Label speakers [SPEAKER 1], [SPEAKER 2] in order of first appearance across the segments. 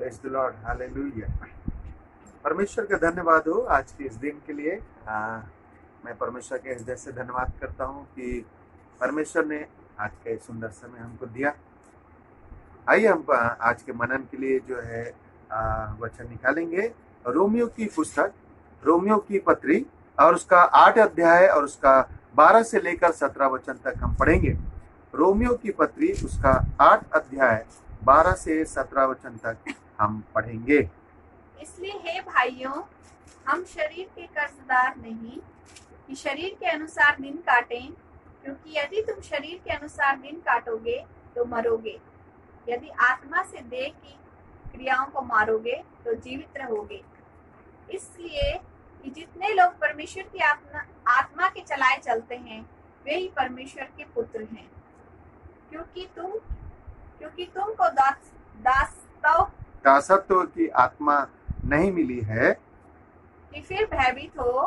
[SPEAKER 1] Praise the Lord, hallelujah. परमेश्वर का धन्यवाद हो आज के इस दिन के लिए। मैं परमेश्वर के हृदय से धन्यवाद करता हूँ कि परमेश्वर ने आज का एक सुंदर समय हमको दिया। आइए हम आज के मनन के लिए जो है वचन निकालेंगे। रोमियो की पुस्तक, रोमियो की पत्री और उसका 8 अध्याय और उसका 12 से लेकर 17 वचन तक हम पढ़ेंगे। रोमियो की पत्री उसका 8 अध्याय 12 से 17 वचन तक हम पढ़ेंगे।
[SPEAKER 2] इसलिए हे भाइयों, हम शरीर के कर्जदार नहीं कि शरीर के अनुसार दिन काटें, क्योंकि यदि तुम शरीर के अनुसार दिन काटोगे तो मरोगे। यदि आत्मा से देह की क्रियाओं को मारोगे तो जीवित रहोगे। इसलिए कि जितने लोग परमेश्वर की आत्मा के चलाए चलते हैं वे ही परमेश्वर के पुत्र हैं। क्योंकि तुमको
[SPEAKER 1] दासत्व की आत्मा नहीं मिली है
[SPEAKER 2] कि फिर भयभीत हो,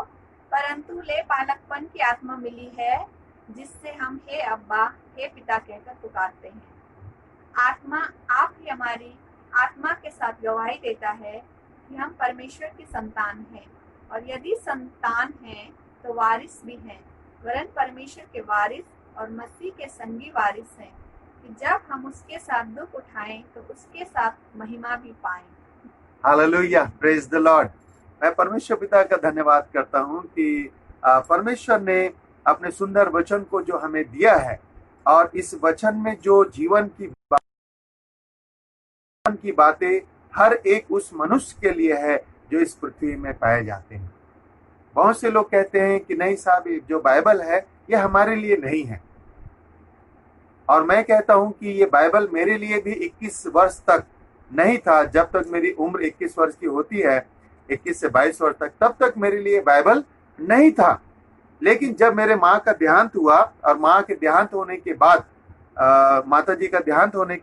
[SPEAKER 2] परंतु ले बालकपन की आत्मा मिली है, जिससे हम हे अब्बा, हे पिता कहकर पुकारते हैं। आत्मा आप ही हमारी आत्मा के साथ गवाही देता है कि हम परमेश्वर की संतान हैं, और यदि संतान हैं तो वारिस भी हैं, वरन परमेश्वर के वारिस और मसीह के संगी वारिस हैं, कि जब हम उसके साथ दुख उठाएं तो उसके साथ महिमा भी पाएं।
[SPEAKER 1] Hallelujah, praise the Lord. मैं परमेश्वर पिता का धन्यवाद करता हूं कि परमेश्वर ने अपने सुंदर वचन को जो हमें दिया है, और इस वचन में जो जीवन की बातें हर एक उस मनुष्य के लिए है जो इस पृथ्वी में पाए जाते हैं। बहुत से लोग कहते हैं कि नहीं साहब, जो बाइबल है ये हमारे लिए नहीं है। और मैं कहता हूं कि ये बाइबल मेरे लिए भी 21 वर्ष तक नहीं था। जब तक मेरी उम्र 21 वर्ष की होती है, 21 से 22 वर्ष तक, तब तक मेरे लिए बाइबल नहीं था। लेकिन जब मेरे माँ का देहांत हुआ, और माँ के देहांत होने के बाद माता जी का देहांत होने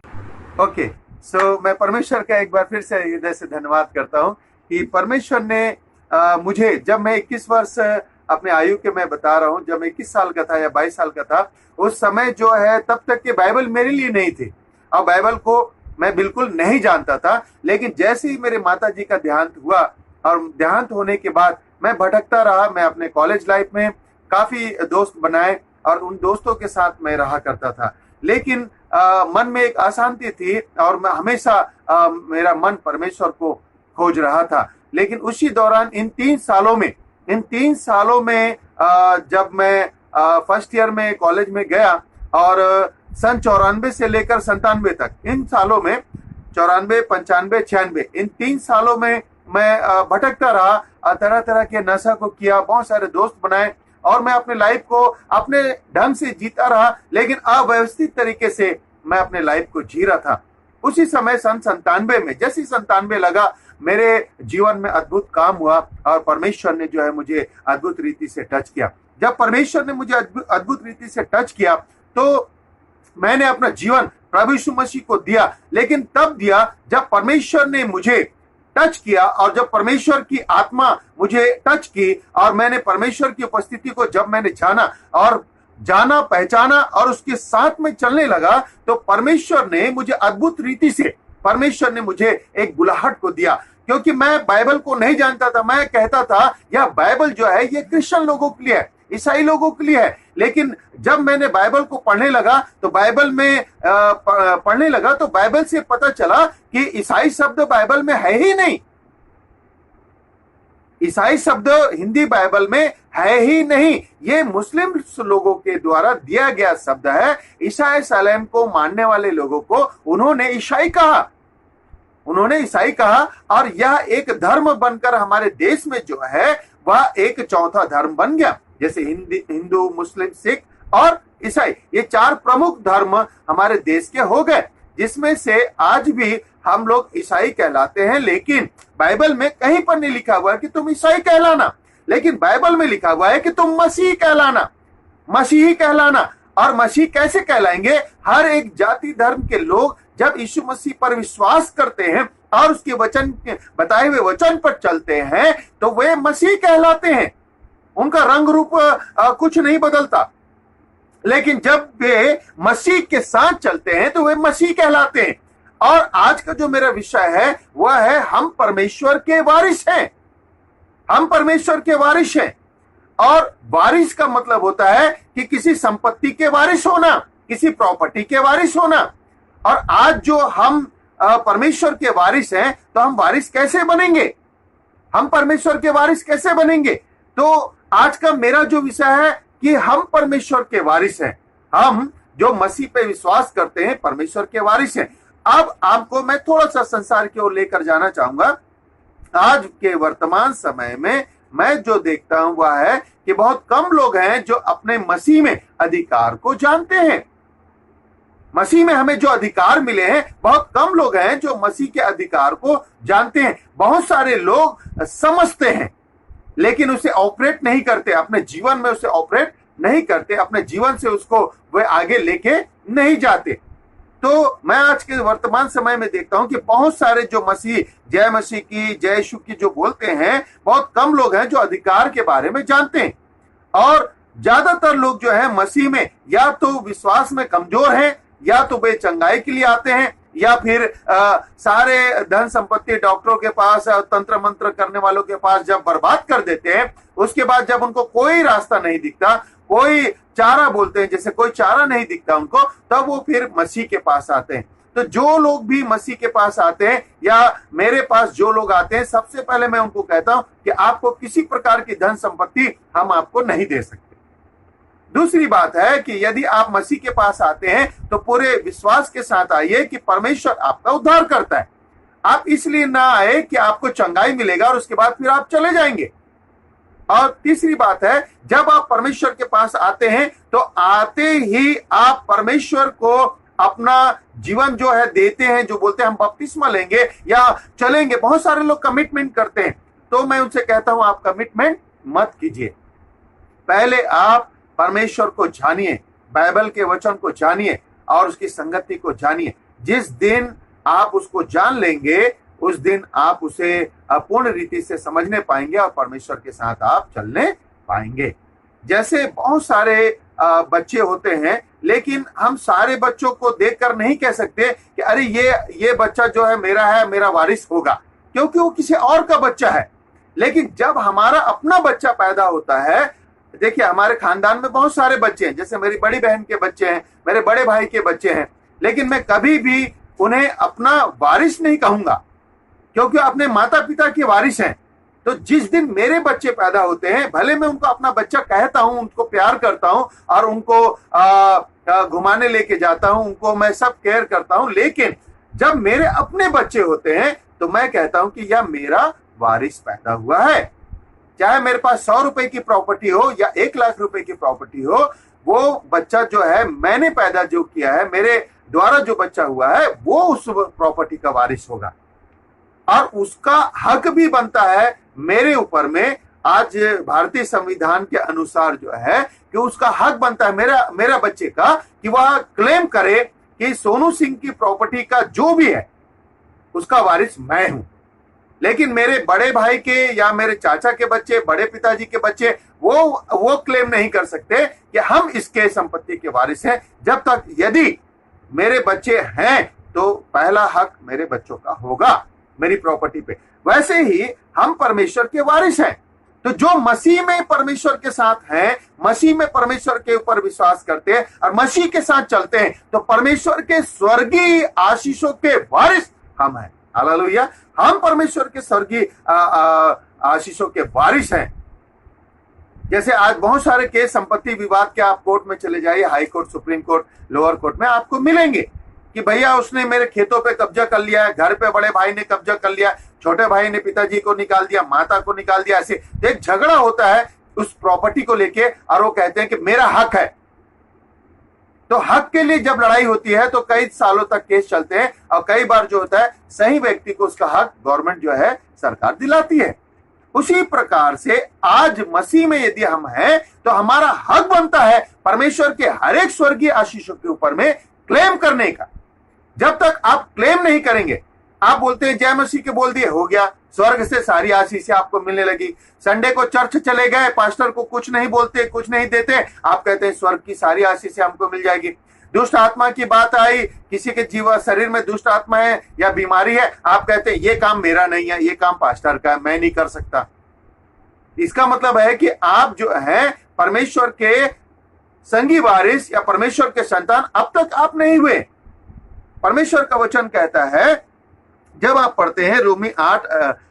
[SPEAKER 1] ओके सो मैं परमेश्वर का एक बार फिर से हृदय से धन्यवाद करता हूँ कि परमेश्वर ने मुझे, जब मैं 21 वर्ष अपने आयु के मैं बता रहा हूँ, जब मैं 21 साल का था या 22 साल का था, उस समय जो है तब तक के बाइबल मेरे लिए नहीं थी, और बाइबल को मैं बिल्कुल नहीं जानता था। लेकिन जैसे ही मेरे माता जी का देहांत हुआ, और देहांत होने के बाद मैं भटकता रहा। मैं अपने कॉलेज लाइफ में काफी दोस्त बनाए, और उन दोस्तों के साथ मैं रहा करता था। लेकिन मन में एक अशांति थी, और मैं हमेशा मेरा मन परमेश्वर को खोज रहा था। लेकिन उसी दौरान इन 3 सालों में जब मैं फर्स्ट ईयर में कॉलेज में गया, और सन 94 से लेकर 97 तक, इन सालों में 94, 95, 96, इन 3 सालों में मैं भटकता रहा, तरह तरह के नशा को किया, बहुत सारे दोस्त बनाए, और मैं अपने लाइफ को अपने ढंग से जीता रहा, लेकिन अव्यवस्थित तरीके से मैं अपने लाइफ को जी रहा था। उसी समय सन 97 में, जैसे 97 लगा, मेरे जीवन में अद्भुत काम हुआ, और परमेश्वर ने जो है मुझे अद्भुत रीति से टच किया। जब परमेश्वर ने मुझे अद्भुत रीति से टच किया, तो मैंने अपना जीवन प्रभु यीशु मसीह को दिया। लेकिन तब दिया जब परमेश्वर ने मुझे टच किया, और जब परमेश्वर की आत्मा मुझे टच की, और मैंने परमेश्वर की उपस्थिति को जब मैंने जाना पहचाना और उसके साथ में चलने लगा, तो परमेश्वर ने मुझे अद्भुत रीति से एक बुलाहट को दिया। क्योंकि मैं बाइबल को नहीं जानता था। मैं कहता था यह बाइबल जो है ये क्रिश्चियन लोगों के लिए है, ईसाई लोगों के लिए है। लेकिन जब मैंने बाइबल को पढ़ने लगा, तो बाइबल से पता चला कि ईसाई शब्द बाइबल में है ही नहीं। ईसाई शब्द हिंदी बाइबल में है ही नहीं। ये मुस्लिम लोगों के द्वारा दिया गया शब्द है। ईसा सलेम को मानने वाले लोगों को उन्होंने ईसाई कहा, और यह एक धर्म बनकर हमारे देश में जो है वह एक चौथा धर्म बन गया। जैसे हिंदू, मुस्लिम, सिख और ईसाई, ये 4 प्रमुख धर्म हमारे देश के हो गए, जिसमें से आज भी हम लोग ईसाई कहलाते हैं। लेकिन बाइबल में कहीं पर नहीं लिखा हुआ है कि तुम ईसाई कहलाना, लेकिन बाइबल में लिखा हुआ है कि तुम मसीही कहलाना। और मसीह कैसे कहलाएंगे? हर एक जाति धर्म के लोग जब यीशु मसीह पर विश्वास करते हैं और उसके बताए हुए वचन पर चलते हैं, तो वे मसीह कहलाते हैं। उनका रंग रूप कुछ नहीं बदलता। लेकिन जब वे मसीह के साथ चलते हैं तो वे मसीह कहलाते हैं। और आज का जो मेरा विषय है वह है हम परमेश्वर के वारिस हैं। हम परमेश्वर के वारिस हैं। और वारिस का मतलब होता है कि किसी संपत्ति के वारिस होना, किसी प्रॉपर्टी के वारिस होना। और आज जो हम परमेश्वर के वारिस हैं, तो हम वारिस कैसे बनेंगे? हम परमेश्वर के वारिस कैसे बनेंगे? तो आज का मेरा जो विषय है कि हम परमेश्वर के वारिस हैं। हम जो मसीह पे विश्वास करते हैं परमेश्वर के वारिस हैं। अब आपको मैं थोड़ा सा संसार की ओर लेकर जाना चाहूंगा। आज के वर्तमान समय में मैं जो देखता हूं वह है कि बहुत कम लोग हैं जो अपने मसीह में अधिकार को जानते हैं। मसीह में हमें जो अधिकार मिले हैं, बहुत कम लोग हैं जो मसीह के अधिकार को जानते हैं। बहुत सारे लोग समझते हैं लेकिन उसे ऑपरेट नहीं करते, अपने जीवन में उसे ऑपरेट नहीं करते, अपने जीवन से उसको वे आगे लेके नहीं जाते। तो मैं आज के वर्तमान समय में देखता हूं कि बहुत सारे जो जय मसीह की, जय यीशु की जो बोलते हैं, बहुत कम लोग हैं जो अधिकार के बारे में जानते हैं। और ज्यादातर लोग जो है मसीह में या तो विश्वास में कमजोर हैं, या तो वे चंगाई के लिए आते हैं, या फिर सारे धन संपत्ति डॉक्टरों के पास, तंत्र मंत्र करने वालों के पास जब बर्बाद कर देते हैं, उसके बाद जब उनको कोई रास्ता नहीं दिखता, कोई चारा बोलते हैं, जैसे कोई चारा नहीं दिखता उनको, तब वो फिर मसीह के पास आते हैं। तो जो लोग भी मसीह के पास आते हैं या मेरे पास जो लोग आते हैं, सबसे पहले मैं उनको कहता हूं कि आपको किसी प्रकार की धन संपत्ति हम आपको नहीं दे सकते। दूसरी बात है कि यदि आप मसीह के पास आते हैं तो पूरे विश्वास के साथ आइए कि परमेश्वर आपका उद्धार करता है। आप इसलिए ना आए कि आपको चंगाई मिलेगा और उसके बाद फिर आप चले जाएंगे। और तीसरी बात है, जब आप परमेश्वर के पास आते हैं तो आते ही आप परमेश्वर को अपना जीवन जो है देते हैं, जो बोलते हैं हम बपतिस्मा लेंगे या चलेंगे। बहुत सारे लोग कमिटमेंट करते हैं, तो मैं उनसे कहता हूं आप कमिटमेंट मत कीजिए। पहले आप परमेश्वर को जानिए, बाइबल के वचन को जानिए और उसकी संगति को जानिए। जिस दिन आप उसको जान लेंगे, उस दिन आप उसे पूर्ण रीति से समझने पाएंगे और परमेश्वर के साथ आप चलने पाएंगे। जैसे बहुत सारे बच्चे होते हैं, लेकिन हम सारे बच्चों को देखकर नहीं कह सकते कि अरे ये बच्चा जो है मेरा वारिस होगा, क्योंकि वो किसी और का बच्चा है। लेकिन जब हमारा अपना बच्चा पैदा होता है, देखिए हमारे खानदान में बहुत सारे बच्चे हैं, जैसे मेरी बड़ी बहन के बच्चे हैं, मेरे बड़े भाई के बच्चे हैं, लेकिन मैं कभी भी उन्हें अपना वारिस नहीं कहूंगा, क्योंकि अपने माता पिता के वारिस हैं। तो जिस दिन मेरे बच्चे पैदा होते हैं, भले मैं उनको अपना बच्चा कहता हूं, उनको प्यार करता हूं और उनको घुमाने लेके जाता हूं, उनको मैं सब केयर करता हूं, लेकिन जब मेरे अपने बच्चे होते हैं तो मैं कहता हूं कि यह मेरा वारिस पैदा हुआ है। चाहे मेरे पास 100 रुपए की प्रॉपर्टी हो या 1 लाख रुपए की प्रॉपर्टी हो, वो बच्चा जो है मैंने पैदा जो किया है, मेरे द्वारा जो बच्चा हुआ है, वो उस प्रॉपर्टी का वारिस होगा और उसका हक भी बनता है मेरे ऊपर में। आज भारतीय संविधान के अनुसार जो है कि उसका हक बनता है मेरा बच्चे का कि वह क्लेम करे कि सोनू सिंह की प्रॉपर्टी का जो भी है उसका वारिस मैं हूं। लेकिन मेरे बड़े भाई के या मेरे चाचा के बच्चे, बड़े पिताजी के बच्चे, वो क्लेम नहीं कर सकते कि हम इसके संपत्ति के वारिस हैं, जब तक यदि मेरे बच्चे हैं तो पहला हक मेरे बच्चों का होगा मेरी प्रॉपर्टी पे। वैसे ही हम परमेश्वर के वारिस हैं। तो जो मसीह में परमेश्वर के साथ हैं, मसीह में परमेश्वर के ऊपर विश्वास करते हैं और मसीह के साथ चलते हैं, तो परमेश्वर के स्वर्गीय आशीषों के वारिस हम हैं। हालेलुया। हम परमेश्वर के स्वर्गीय आशीषों के वारिस हैं। जैसे आज बहुत सारे केस संपत्ति विवाद के आप कोर्ट में चले जाइए, high court, supreme court, lower court में आपको मिलेंगे कि भैया उसने मेरे खेतों पे कब्जा कर लिया है, घर पे बड़े भाई ने कब्जा कर लिया, छोटे भाई ने पिताजी को निकाल दिया, माता को निकाल दिया। ऐसे एक झगड़ा होता है उस प्रॉपर्टी को लेके और वो कहते हैं कि मेरा हक है। तो हक के लिए जब लड़ाई होती है तो कई सालों तक केस चलते हैं और कई बार जो होता है सही व्यक्ति को उसका हक गवर्नमेंट जो है सरकार दिलाती है। उसी प्रकार से आज मसीह में यदि हम हैं तो हमारा हक बनता है परमेश्वर के हर एक स्वर्गीय आशीषों के ऊपर में क्लेम करने का। जब तक आप क्लेम नहीं करेंगे, आप बोलते हैं जय मसीह के बोल दिए, हो गया, स्वर्ग से सारी आशीषें आपको मिलने लगी। संडे को चर्च चले गए, पास्टर को कुछ नहीं बोलते, कुछ नहीं देते, आप कहते हैं स्वर्ग की सारी आशीषें हमको मिल जाएगी। दुष्ट आत्मा की बात आई, किसी के जीवन शरीर में दुष्ट आत्मा है या बीमारी है, आप कहते हैं ये काम मेरा नहीं है, ये काम पास्टर का है, मैं नहीं कर सकता। इसका मतलब है कि आप जो है परमेश्वर के संगी वारिस या परमेश्वर के संतान अब तक आप नहीं हुए। परमेश्वर का वचन कहता है, जब आप पढ़ते हैं रोमी 8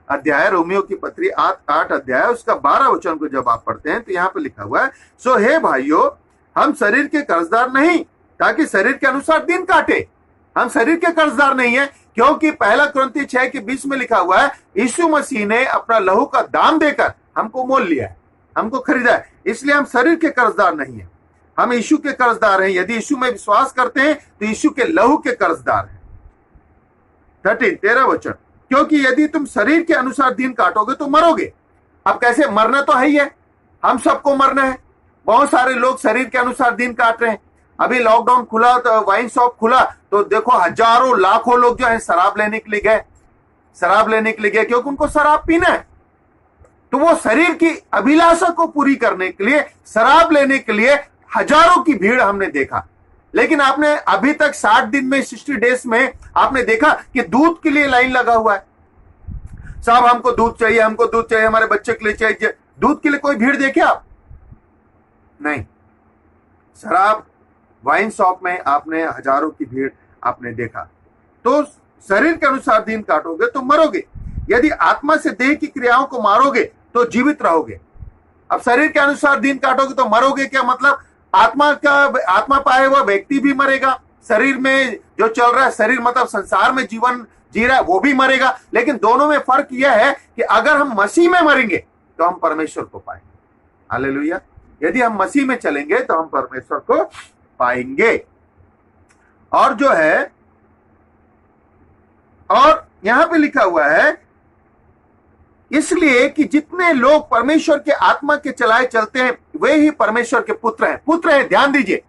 [SPEAKER 1] अध्याय, रोमियो की पत्री 8 अध्याय उसका 12 वचन को जब आप पढ़ते हैं तो यहाँ पे लिखा हुआ है, सो हे भाइयों, हम शरीर के कर्जदार नहीं ताकि शरीर के अनुसार दिन काटे। हम शरीर के कर्जदार नहीं है, क्योंकि 1 कुरिन्ती 6:20 में लिखा हुआ है, यीशु मसीह ने अपना लहू का दाम देकर हमको मोल लिया है, हमको खरीदा है, इसलिए हम शरीर के कर्जदार नहीं है, हम यीशु के कर्जदार हैं। यदि यीशु में विश्वास करते हैं तो यीशु के लहू के कर्जदार हैं। 13 वचन, क्योंकि यदि तुम शरीर के अनुसार दिन काटोगे तो मरोगे। अब कैसे? मरना तो है ही है, हम सबको मरना है। बहुत सारे लोग शरीर के अनुसार दिन काट रहे हैं। अभी लॉकडाउन खुला तो वाइन शॉप खुला तो देखो हजारों लाखों लोग जो है शराब लेने के लिए गए, शराब लेने के लिए गए, क्योंकि उनको शराब पीना है। तो वो शरीर की अभिलाषा को पूरी करने के लिए शराब लेने के लिए हजारों की भीड़ हमने देखा। लेकिन आपने अभी तक 60 दिन में 60 डेज में आपने देखा कि दूध के लिए लाइन लगा हुआ है। साहब हमको दूध चाहिए, हमको दूध चाहिए, हमारे बच्चे के लिए चाहिए। दूध के लिए कोई भीड़ देखे आप? नहीं। शराब वाइन शॉप में आपने हजारों की भीड़ आपने देखा। तो शरीर के अनुसार दिन काटोगे तो मरोगे, यदि आत्मा से देह की क्रियाओं को मारोगे तो जीवित रहोगे। अब शरीर के अनुसार दिन काटोगे तो मरोगे, क्या मतलब? आत्मा पाए हुआ व्यक्ति भी मरेगा, शरीर में जो चल रहा है, शरीर मतलब संसार में जीवन जी रहा है, वो भी मरेगा। लेकिन दोनों में फर्क यह है कि अगर हम मसीह में मरेंगे तो हम परमेश्वर को पाएंगे। हालेलुया। यदि हम मसीह में चलेंगे तो हम परमेश्वर को पाएंगे। और जो है, और यहां पे लिखा हुआ है, इसलिए कि जितने लोग परमेश्वर के आत्मा के चलाए चलते हैं वे ही परमेश्वर के पुत्र हैं। पुत्र हैं, ध्यान दीजिए,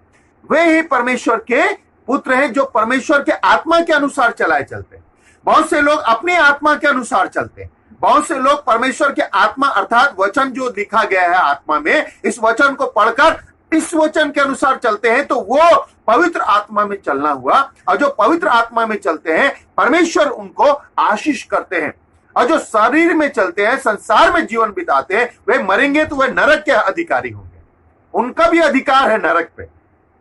[SPEAKER 1] वे ही परमेश्वर के पुत्र हैं जो परमेश्वर के आत्मा के अनुसार चलाए चलते हैं। बहुत से लोग अपनी आत्मा के अनुसार चलते हैं, बहुत से लोग परमेश्वर के आत्मा अर्थात वचन जो लिखा गया है आत्मा में, इस वचन को पढ़कर इस वचन के अनुसार चलते हैं, तो वो पवित्र आत्मा में चलना हुआ। और जो पवित्र आत्मा में चलते हैं परमेश्वर उनको आशीष करते हैं। और जो शरीर में चलते हैं, संसार में जीवन बिताते हैं, वे मरेंगे तो वे नरक के अधिकारी होंगे, उनका भी अधिकार है नरक पे।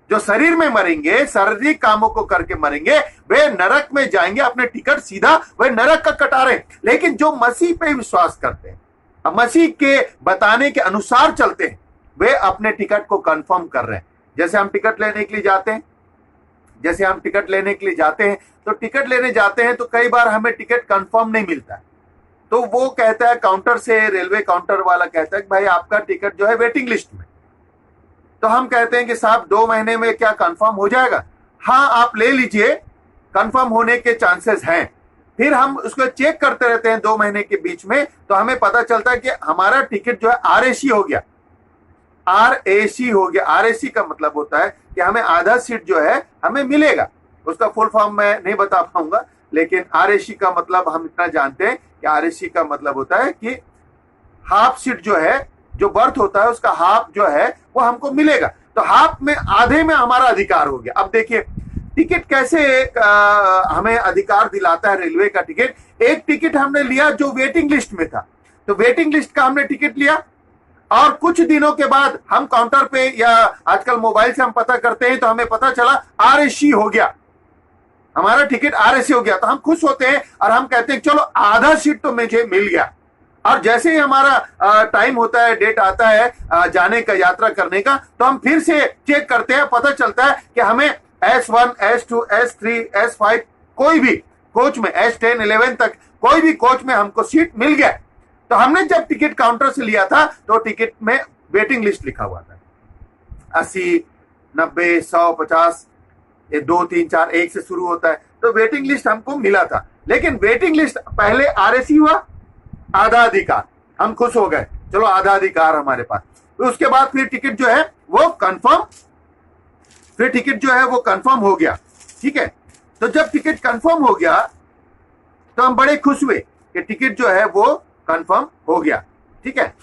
[SPEAKER 1] जो शरीर में मरेंगे, शारीरिक कामों को करके मरेंगे, वे नरक में जाएंगे, अपने टिकट सीधा वे नरक का कटा रहे। लेकिन जो मसीह पे विश्वास करते हैं, मसीह के बताने के अनुसार चलते हैं, वे अपने टिकट को कंफर्म कर रहे हैं। जैसे हम टिकट लेने के लिए जाते हैं, तो टिकट लेने जाते हैं तो कई बार हमें टिकट कंफर्म नहीं मिलता है। तो वो कहता है काउंटर से, रेलवे काउंटर वाला कहता है कि भाई आपका टिकट जो है वेटिंग लिस्ट में। तो हम कहते हैं कि साहब 2 महीने में क्या कंफर्म हो जाएगा? हाँ, आप ले लीजिए, कंफर्म होने के चांसेस हैं। फिर हम उसको चेक करते रहते हैं 2 महीने के बीच में, तो हमें पता चलता है कि हमारा टिकट जो है RAC हो गया। RAC का मतलब होता है कि हमें आधा सीट जो है हमें मिलेगा। उसका फुल फॉर्म मैं नहीं बता पाऊंगा, लेकिन RAC का मतलब हम इतना जानते हैं कि RAC का मतलब होता है कि हाफ सीट जो है, जो बर्थ होता है उसका हाफ जो है वो हमको मिलेगा। तो हाफ में, आधे में हमारा अधिकार हो गया। अब देखिए टिकट कैसे हमें अधिकार दिलाता है रेलवे का टिकट। एक टिकट हमने लिया जो वेटिंग लिस्ट में था, तो वेटिंग लिस्ट का हमने टिकट लिया, और कुछ दिनों के बाद हम काउंटर पे या आजकल मोबाइल से हम पता करते हैं, तो हमें पता चला RAC हो गया, हमारा टिकट RAC हो गया। तो हम खुश होते हैं और हम कहते हैं चलो आधा सीट तो मुझे मिल गया। और जैसे ही हमारा टाइम होता है, डेट आता है जाने का, यात्रा करने का, तो हम फिर से चेक करते हैं, पता चलता है कि हमें S1, S2, S3, S5 कोई भी कोच में, S10, 11 तक कोई भी कोच में हमको सीट मिल गया। तो हमने जब टिकट काउंटर से लिया था तो टिकट में वेटिंग लिस्ट लिखा हुआ था, 80, 90, 100, 50, 2, 3, 4, 1 से शुरू होता है। तो वेटिंग लिस्ट हमको मिला था। लेकिन वेटिंग लिस्ट पहले RAC हुआ, आधा अधिकार, हम खुश हो गए, चलो आधा अधिकार हमारे पास। तो उसके बाद फिर टिकट जो है वो कंफर्म हो गया। ठीक है, तो जब टिकट कंफर्म हो गया तो हम बड़े खुश हुए कि टिकट जो है वो कंफर्म हो गया। ठीक है,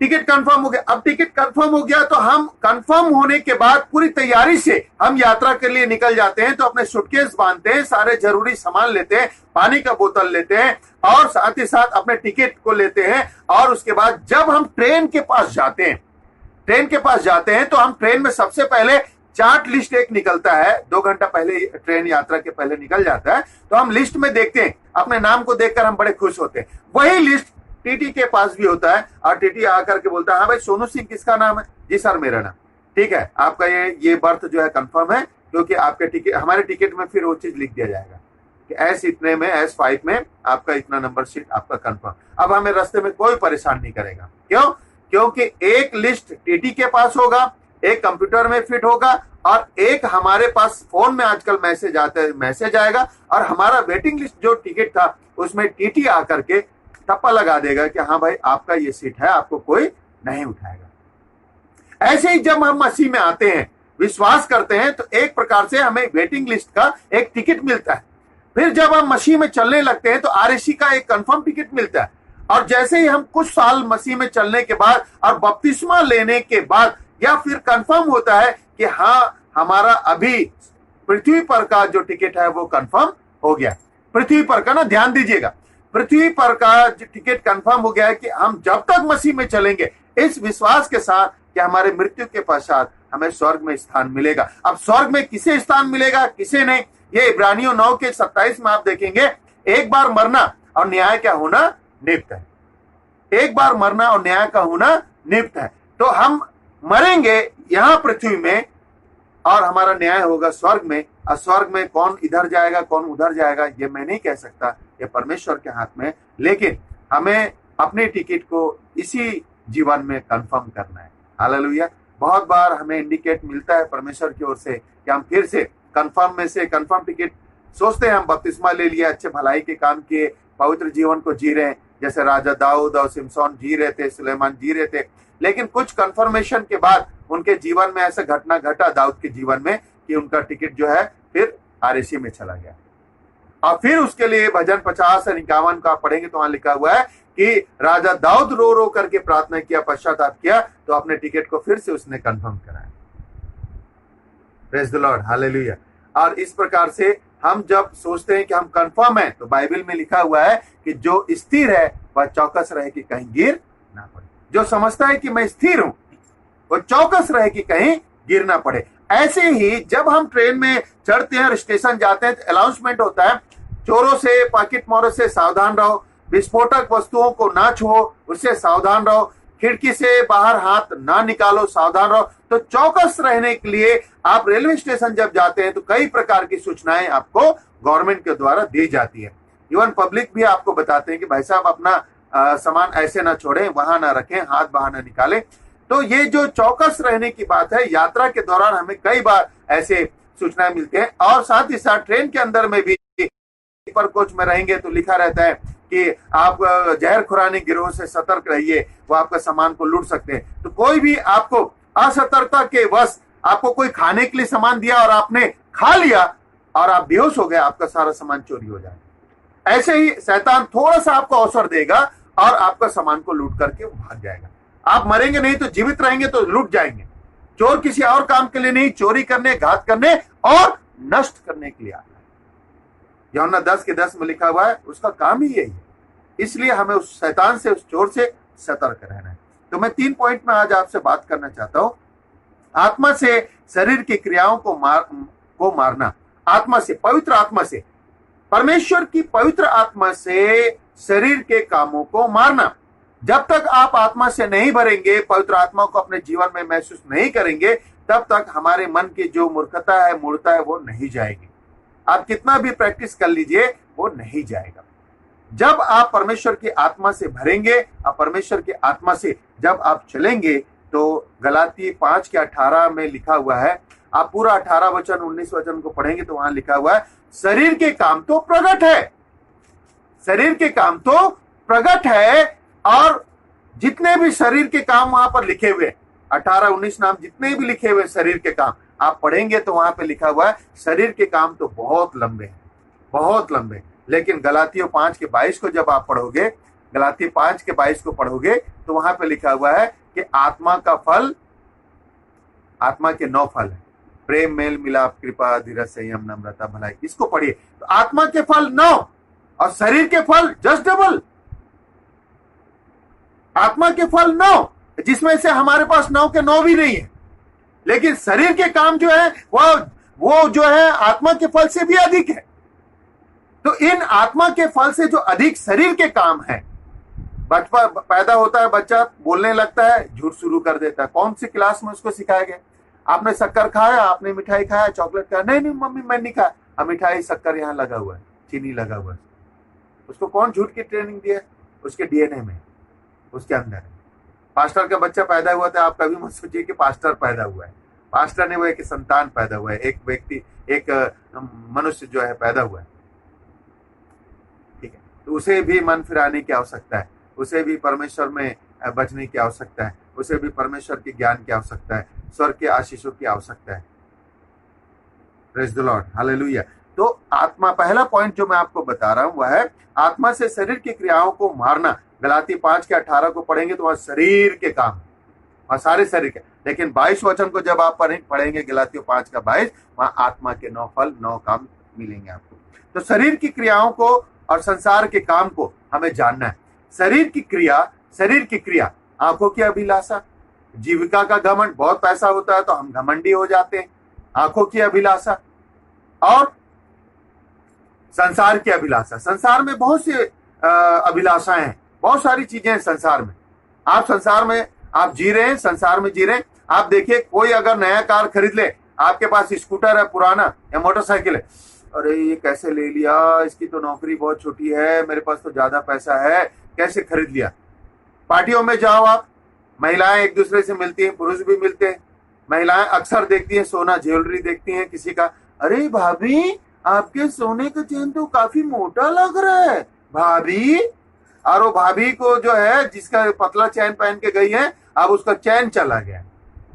[SPEAKER 1] टिकट कंफर्म हो गया। अब टिकट कंफर्म हो गया तो हम कंफर्म होने के बाद पूरी तैयारी से हम यात्रा के लिए निकल जाते हैं। तो अपने सूटकेस बांधते हैं, सारे जरूरी सामान लेते हैं, पानी का बोतल लेते हैं और साथ ही साथ अपने टिकट को लेते हैं। और उसके बाद जब हम ट्रेन के पास जाते हैं तो हम ट्रेन में सबसे पहले चार्ट लिस्ट एक निकलता है, 2 घंटा पहले ट्रेन यात्रा के पहले निकल जाता है। तो हम लिस्ट में देखते हैं, अपने नाम को देखकर हम बड़े खुश होते हैं। वही लिस्ट टीटी के पास भी होता है और टीटी आकर के बोलता है, हाँ भाई सोनू सिंह किसका नाम है? जी सर मेरा नाम। ठीक है, आपका ये बर्थ जो है कंफर्म है, क्योंकि आपके टिकट, हमारे टिकट में फिर वो चीज लिख दिया जाएगा कि एस इतने में, S5 में आपका इतना नंबर सीट आपका कंफर्म। अब हमें रास्ते में कोई परेशान नहीं करेगा। क्यों? क्योंकि एक लिस्ट टीटी के पास होगा, एक कंप्यूटर में फिट होगा और एक हमारे पास फोन में आजकल मैसेज आएगा और हमारा वेटिंग लिस्ट जो टिकट था उसमें टीटी आकर के टप्पा लगा देगा कि हाँ भाई आपका ये सीट है, आपको कोई नहीं उठाएगा। ऐसे ही जब हम मसीह में आते हैं, विश्वास करते हैं, तो एक प्रकार से हमें वेटिंग लिस्ट का एक टिकट मिलता है। फिर जब हम मसीह में चलने लगते हैं तो RSC का एक कंफर्म टिकट मिलता है। और जैसे ही हम कुछ साल मसीह में चलने के बाद और बपतिस्मा लेने के बाद या फिर कंफर्म होता है कि हाँ हमारा अभी पृथ्वी पर का जो टिकट है वो कंफर्म हो गया। पृथ्वी पर का ना, ध्यान दीजिएगा, पृथ्वी पर का टिकट कंफर्म हो गया है कि हम जब तक मसीह में चलेंगे इस विश्वास के साथ कि हमारे मृत्यु के पश्चात हमें स्वर्ग में स्थान मिलेगा। अब स्वर्ग में किसे स्थान मिलेगा, किसे नहीं, ये इब्रानियों 9 के 27 में आप देखेंगे, एक बार मरना और न्याय क्या होना नियुक्त है। एक बार मरना और न्याय का होना नियुक्त है। तो हम मरेंगे यहाँ पृथ्वी में और हमारा न्याय होगा स्वर्ग में। और स्वर्ग में कौन इधर जाएगा कौन उधर जाएगा ये मैं नहीं कह सकता, ये परमेश्वर के हाथ में। लेकिन हमें अपने टिकट को इसी जीवन में कंफर्म करना है। हालेलुया। बहुत बार हमें इंडिकेट मिलता है परमेश्वर की ओर से कि हम फिर से कंफर्म टिकट सोचते हैं, हम बपतिस्मा ले लिया, अच्छे भलाई के काम किए, पवित्र जीवन को जी रहे हैं, जैसे राजा दाऊद और सिमसोन जी रहे थे, सुलेमान जी रहे थे। लेकिन कुछ कंफर्मेशन के बाद उनके जीवन में ऐसा घटना घटा दाऊद के जीवन में कि उनका टिकट जो है फिर RSC में चला गया। और फिर उसके लिए भजन 50 और 51 का पढ़ेंगे तो वहां लिखा हुआ है कि राजा दाऊद रो रो करके प्रार्थना किया, पश्चाताप किया, तो अपने टिकट को फिर से उसने कंफर्म कराया। Praise the Lord, hallelujah. और इस प्रकार से हम जब सोचते हैं कि हम कंफर्म हैं, तो बाइबल में लिखा हुआ है कि जो स्थिर है वह चौकस रहे कि कहीं गिर ना पड़े। जो समझता है कि मैं स्थिर हूं वो चौकस रहे कि कहीं गिर ना पड़े। ऐसे ही जब हम ट्रेन में चढ़ते हैं और स्टेशन जाते हैं तो अनाउंसमेंट होता है, चोरों से, पॉकेट मारों से सावधान रहो, विस्फोटक वस्तुओं को ना छुओ, उससे सावधान रहो, खिड़की से बाहर हाथ ना निकालो, सावधान रहो। तो चौकस रहने के लिए आप रेलवे स्टेशन जब जाते हैं तो कई प्रकार की सूचनाएं आपको गवर्नमेंट के द्वारा दी जाती है। इवन पब्लिक भी आपको बताते हैं कि भाई साहब अपना सामान ऐसे ना छोड़ें, वहां ना रखें, हाथ बाहर ना निकालें। तो ये जो चौकस रहने की बात है, यात्रा के दौरान हमें कई बार ऐसे सूचनाएं मिलती हैं। और साथ ही साथ ट्रेन के अंदर में भी पर कोच में रहेंगे तो लिखा रहता है कि आप जहर खुरानी गिरोह से सतर्क रहिए, वो आपका सामान को लूट सकते हैं। तो कोई भी आपको असतर्कता के वश आपको कोई खाने के लिए सामान दिया और आपने खा लिया और आप बेहोश हो गए, आपका सारा सामान चोरी हो जाएगा। ऐसे ही शैतान थोड़ा सा आपको अवसर देगा और आपका सामान को लूट करके भाग जाएगा। आप मरेंगे नहीं तो जीवित रहेंगे तो लूट जाएंगे। चोर किसी और काम के लिए नहीं, चोरी करने, घात करने और नष्ट करने के लिए आता है। यूहन्ना 10 के 10 में लिखा हुआ है, उसका काम ही यही है। इसलिए हमें उस शैतान से, उस चोर से सतर्क रहना है। तो मैं 3 पॉइंट में आज आपसे बात करना चाहता हूं। आत्मा से शरीर की क्रियाओं को मारना, आत्मा से, पवित्र आत्मा से, परमेश्वर की पवित्र आत्मा से शरीर के कामों को मारना। जब तक आप आत्मा से नहीं भरेंगे, पवित्र आत्मा को अपने जीवन में महसूस नहीं करेंगे, तब तक हमारे मन की जो मूर्खता है, मूर्खता है, वो नहीं जाएगी। आप कितना भी प्रैक्टिस कर लीजिए वो नहीं जाएगा। जब आप परमेश्वर की आत्मा से भरेंगे और परमेश्वर की आत्मा से जब आप चलेंगे, तो गलाती 5 के 18 में लिखा हुआ है, आप पूरा 18 वचन 19 वचन को पढ़ेंगे तो वहां लिखा हुआ है, शरीर के काम तो प्रकट है, शरीर के काम तो प्रकट है। और जितने भी शरीर के काम वहां पर लिखे हुए, 18-19 नाम जितने भी लिखे हुए शरीर के काम आप पढ़ेंगे तो वहां पे लिखा हुआ है शरीर के काम तो बहुत लंबे हैं, बहुत लंबे। लेकिन गलातियों 5 के 22 को जब आप पढ़ोगे गलाती 5:22 को पढ़ोगे तो वहां पे लिखा हुआ है कि आत्मा का फल, आत्मा के 9 फल है, प्रेम, मेल मिलाप, कृपा, धीरज, संयम, नम्रता, भलाई। इसको पढ़िए। तो आत्मा के फल 9 और शरीर के फल जस्ट डबल। आत्मा के फल 9, जिसमें से हमारे पास 9 के 9 भी नहीं है, लेकिन शरीर के काम जो है वो जो है आत्मा के फल से भी अधिक है। तो इन आत्मा के फल से जो अधिक शरीर के काम है, बचपन पैदा होता है बच्चा, बोलने लगता है, झूठ शुरू कर देता है। कौन सी क्लास में उसको सिखाया गया? आपने शक्कर खाया, आपने मिठाई खाया, चॉकलेट खाया? नहीं मम्मी मैं नहीं खाया। अब मिठाई शक्कर यहाँ लगा हुआ है, चीनी लगा हुआ है। उसको कौन झूठ की ट्रेनिंग दिया? उसके डीएनए में, उसके अंदर है। पास्टर का बच्चा पैदा हुआ था, आप कभी मत सोचिए कि पास्टर पैदा हुआ है। पास्टर नहीं, वो एक संतान पैदा हुआ है, एक व्यक्ति, एक मनुष्य जो है पैदा हुआ है। ठीक है, तो उसे भी मन फिराने की आवश्यकता है, उसे भी परमेश्वर में बचने की आवश्यकता है, उसे भी परमेश्वर के ज्ञान की आवश्यकता है, स्वर्ग के आशीषों की आवश्यकता है। Praise the Lord, hallelujah. तो आत्मा, पहला पॉइंट जो मैं आपको बता रहा हूं वह है आत्मा से शरीर की क्रियाओं को मारना। गलाती 5:18 को पढ़ेंगे तो वहां शरीर के काम और सारे शरीर के, लेकिन 22 वचन को जब आप पढ़ेंगे गलातियों 5:22, वहां आत्मा के 9 फल, 9 काम मिलेंगे आपको। तो शरीर की क्रियाओं को और संसार के काम को हमें जानना है। शरीर की क्रिया, आंखों की अभिलाषा, जीविका का घमंड। बहुत पैसा होता है तो हम घमंडी हो जाते हैं। आंखों की अभिलाषा और संसार की अभिलाषा। संसार में बहुत सी अभिलाषाएं हैं, बहुत सारी चीजें हैं संसार में। आप संसार में आप जी रहे हैं, संसार में जी रहे हैं। आप देखिए, कोई अगर नया कार खरीद ले, आपके पास स्कूटर है पुराना या मोटरसाइकिल है, अरे ये कैसे ले लिया, इसकी तो नौकरी बहुत छोटी है, मेरे पास तो ज्यादा पैसा है, कैसे खरीद लिया। पार्टियों में जाओ आप, महिलाएं एक दूसरे से मिलती हैं, पुरुष भी मिलते हैं। महिलाएं अक्सर देखती हैं सोना, ज्वेलरी देखती हैं किसी का, अरे भाभी आपके सोने का चेन तो काफी मोटा लग रहा है भाभी। और वो भाभी को जो है, जिसका पतला चैन पहन के गई है, अब उसका चैन चला गया।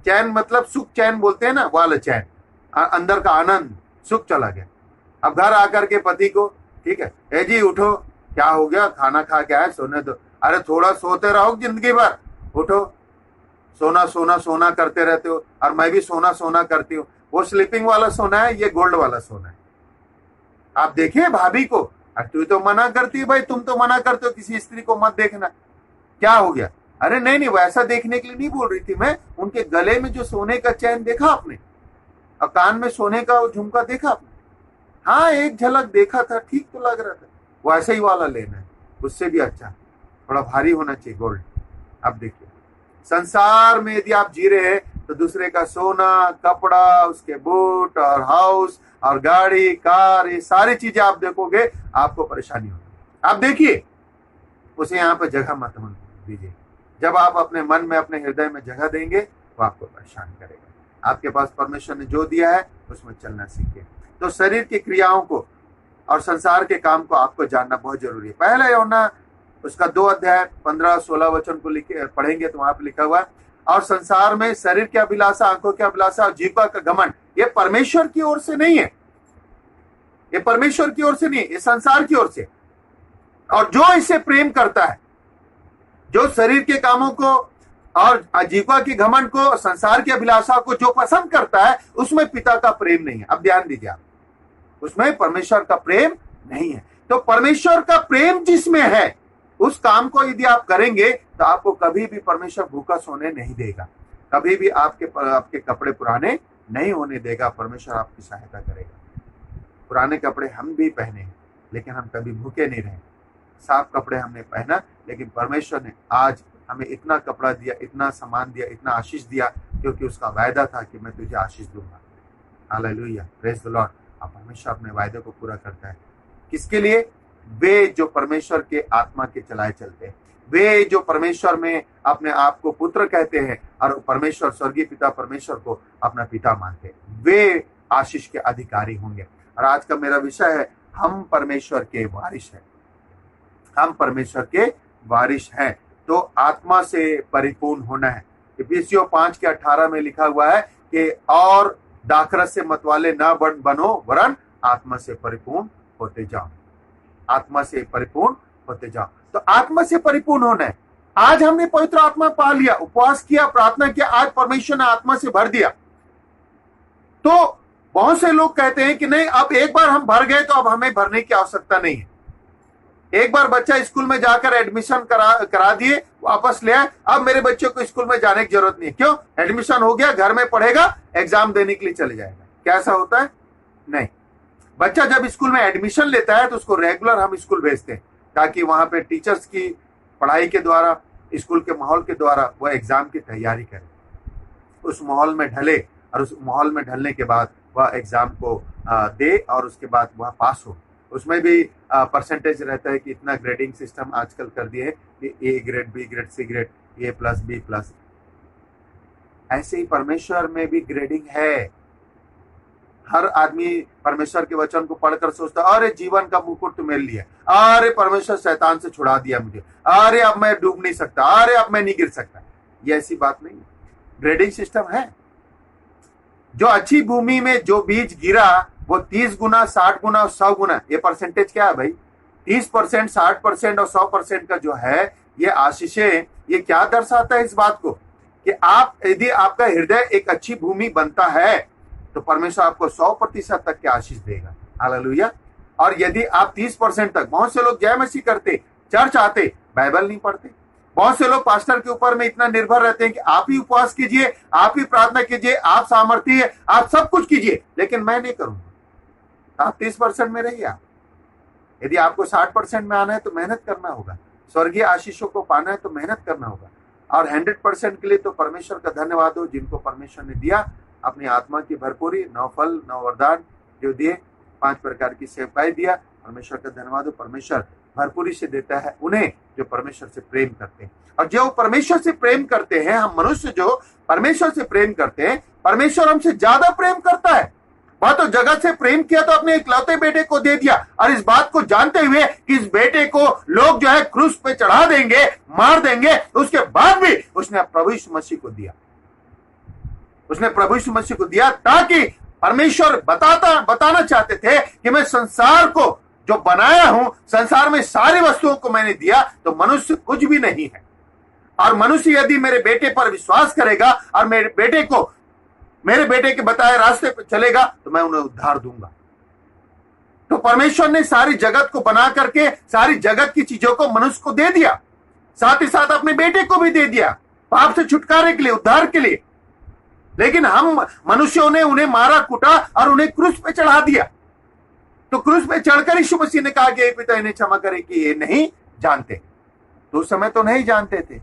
[SPEAKER 1] चैन मतलब सुख चैन बोलते हैं ना, वाला चैन, अंदर का आनंद, सुख चला गया। अब घर आकर के पति को, ठीक है, ए जी उठो, क्या हो गया, खाना खा के आए, सोने दो। अरे थोड़ा सोते रहो जिंदगी भर, उठो। सोना सोना सोना करते रहते हो, और मैं भी सोना सोना करती हूँ। वो स्लीपिंग वाला सोना है, ये गोल्ड वाला सोना है। आप देखिए भाभी को, तू तो मना करती है भाई, तुम तो मना करते हो किसी स्त्री को मत देखना, क्या हो गया? अरे नहीं वैसा देखने के लिए नहीं बोल रही थी मैं, उनके गले में जो सोने का चैन देखा आपने, और कान में सोने का झुमका देखा आपने? हाँ एक झलक देखा था, ठीक तो लग रहा था। वैसे ही वाला लेना है, उससे भी अच्छा, थोड़ा भारी होना चाहिए गोल्ड। अब देखिए, संसार में यदि आप जी रहे हैं तो दूसरे का सोना, कपड़ा, उसके बूट और हाउस और गाड़ी, कार, ये सारी चीजें आप देखोगे, आपको परेशानी होगी। आप देखिए, उसे यहाँ पर जगह मत दीजिए। जब आप अपने मन में, अपने हृदय में जगह देंगे तो आपको परेशान करेगा। आपके पास परमेश्वर ने जो दिया है उसमें चलना सीखिए। तो शरीर की क्रियाओं को और संसार के काम को आपको जानना बहुत जरूरी है। पहला यूहन्ना उसका 2 अध्याय 15-16 वचन को पढ़ेंगे तो वहां पर लिखा हुआ है, और संसार में शरीर की अभिलाषा, आंखों की अभिलाषा और जीवा का घमंड, ये परमेश्वर की ओर से नहीं है। ये परमेश्वर की ओर से नहीं, ये संसार की ओर से। और जो इसे प्रेम करता है, जो शरीर के कामों को और जीवा की घमंड को और संसार की अभिलाषा को जो पसंद करता है, उसमें पिता का प्रेम नहीं है। अब ध्यान दीजिए, आप उसमें परमेश्वर का प्रेम नहीं है। तो परमेश्वर का प्रेम जिसमें है, उस काम को यदि आप करेंगे तो आपको कभी भी परमेश्वर भूखा सोने नहीं देगा, कभी भी आपके कपड़े पुराने नहीं होने देगा। परमेश्वर आपकी सहायता करेगा। पुराने कपड़े हम भी पहने, लेकिन हम कभी भूखे नहीं रहे। साफ कपड़े हमने पहना, लेकिन परमेश्वर ने आज हमें इतना कपड़ा दिया, इतना सामान दिया, इतना आशीष दिया, क्योंकि उसका वायदा था कि मैं तुझे आशीष दूंगा। Hallelujah, praise the Lord. और परमेश्वर अपने वायदे को पूरा करता है। किसके लिए? वे जो परमेश्वर के आत्मा के चलाए चलते हैं, वे जो परमेश्वर में अपने आप को पुत्र कहते हैं और परमेश्वर, स्वर्गीय पिता परमेश्वर को अपना पिता मानते हैं, वे आशीष के अधिकारी होंगे। और आज का मेरा विषय है, हम परमेश्वर के वारिस हैं। हम परमेश्वर के वारिस हैं, तो आत्मा से परिपूर्ण होना है। इफिसियों 5:18 में लिखा हुआ है कि और दाखरस से मतवाले ना बनो, वरन आत्मा से परिपूर्ण होते जाओ। आत्मा से परिपूर्ण होते जाओ। तो आत्मा से परिपूर्ण होना है। आज हमने पवित्र आत्मा पा लिया, उपवास किया, प्रार्थना किया, आज परमेश्वर ने आत्मा से भर दिया। तो बहुत से लोग कहते हैं कि नहीं, अब एक बार हम भर गए तो अब हमें भरने की आवश्यकता नहीं है। एक बार बच्चा स्कूल में जाकर एडमिशन करा दिए, वापस ले आए, अब मेरे बच्चे को स्कूल में जाने की जरूरत नहीं है। क्यों? एडमिशन हो गया, घर में पढ़ेगा, एग्जाम देने के लिए चले जाएगा। क्या ऐसा होता है? नहीं। बच्चा जब स्कूल में एडमिशन लेता है तो उसको रेगुलर हम स्कूल भेजते हैं, ताकि वहां पे टीचर्स की पढ़ाई के द्वारा, स्कूल के माहौल के द्वारा वह एग्जाम की तैयारी करे, उस माहौल में ढले, और उस माहौल में ढलने के बाद वह एग्जाम को दे और उसके बाद वह पास हो। उसमें भी परसेंटेज रहता है कि इतना ग्रेडिंग सिस्टम आजकल कर दिए है कि A grade, B grade, C grade, A plus, B plus. ऐसे ही परमेश्वर में भी ग्रेडिंग है। हर आदमी परमेश्वर के वचन को पढ़कर सोचता, अरे जीवन का मुकुट तो मिल लिया, अरे परमेश्वर शैतान से छुड़ा दिया मुझे, अरे अब मैं डूब नहीं सकता, अरे अब मैं नहीं गिर सकता। ये ऐसी बात नहीं है। ग्रेडिंग सिस्टम है। जो अच्छी भूमि में जो बीज गिरा वो 30 गुना, 60 गुना और 100 गुना। ये परसेंटेज क्या है भाई? 30%, 60% और 100% का जो है ये आशीषें, ये क्या दर्शाता है इस बात को कि आप, यदि आपका हृदय एक अच्छी भूमि बनता है तो परमेश्वर आपको 100% तक के आशीष देगा। हालेलुया। और यदि आप 30% तक, बहुत से लोग जय मसीह करते, चर्च आते, बाइबल नहीं पढ़ते। बहुत से लोग पास्टर के ऊपर में इतना निर्भर रहते हैं कि आप ही उपवास कीजिए, आप ही प्रार्थना कीजिए, आप सामर्थ्य है, आप सब कुछ कीजिए, लेकिन मैं नहीं करूंगा। आप 30% में रहिए। यदि आपको 60% में आना है तो मेहनत करना होगा। स्वर्गीय आशीषों को पाना है तो मेहनत करना होगा। और 100% के लिए तो परमेश्वर का धन्यवाद हो, जिनको परमेश्वर ने दिया अपनी आत्मा की भरपूरी, 9 फल, 9 वरदान जो दिए, 5 प्रकार की सेवकाई दिया। परमेश्वर का धन्यवाद हो। परमेश्वर भरपूरी से देता है उन्हें जो परमेश्वर से प्रेम करते हैं। और जो परमेश्वर से प्रेम करते हैं, हम मनुष्य जो परमेश्वर से प्रेम करते हैं, परमेश्वर हमसे ज्यादा प्रेम करता है। वह तो जगत से प्रेम किया तो अपने इकलौते बेटे को दे दिया, और इस बात को जानते हुए कि इस बेटे को लोग जो है क्रूस पे चढ़ा देंगे, मार देंगे, उसके बाद भी उसने प्रभु यीशु मसीह को दिया। उसने प्रभु यीशु मसीह को दिया ताकि परमेश्वर बताना चाहते थे कि मैं संसार को जो बनाया हूं, संसार में सारी वस्तुओं को मैंने दिया, तो मनुष्य कुछ भी नहीं है। और मनुष्य यदि मेरे बेटे पर विश्वास करेगा और मेरे बेटे के बताए रास्ते पर चलेगा तो मैं उन्हें उद्धार दूंगा। तो परमेश्वर ने सारी जगत को बना करके सारी जगत की चीजों को मनुष्य को दे दिया, साथ ही साथ अपने बेटे को भी दे दिया पाप से छुटकारे के लिए, उद्धार के लिए। लेकिन हम मनुष्यों ने उन्हें मारा, कुटा और उन्हें क्रूस पे चढ़ा दिया। तो क्रूस पे चढ़कर यीशु मसीह ने कहा कि हे पिता, इन्हें क्षमा करे कि ये नहीं जानते। तो उस समय तो नहीं जानते थे,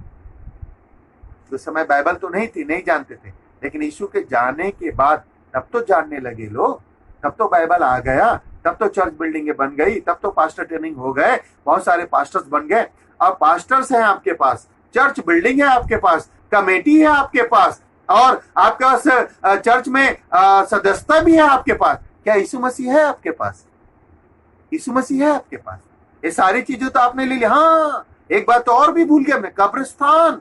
[SPEAKER 1] उस समय बाइबल तो नहीं थी, नहीं जानते थे। लेकिन यीशु के जाने के बाद तब तो जानने लगे लोग, तब तो बाइबल आ गया, तब तो चर्च बिल्डिंगें बन गई, तब तो पास्टर ट्रेनिंग हो गए, बहुत सारे पास्टर्स बन गए। अब पास्टर्स हैं आपके पास, चर्च बिल्डिंग है आपके पास, कमेटी है आपके पास, और आपके पास चर्च में सदस्यता भी है आपके पास। क्या यीशु मसीह है आपके पास? यीशु मसीह है आपके पास। ये सारी चीजें तो आपने ले ली। हाँ, एक बात तो और भी भूल गया मैं, कब्रिस्तान।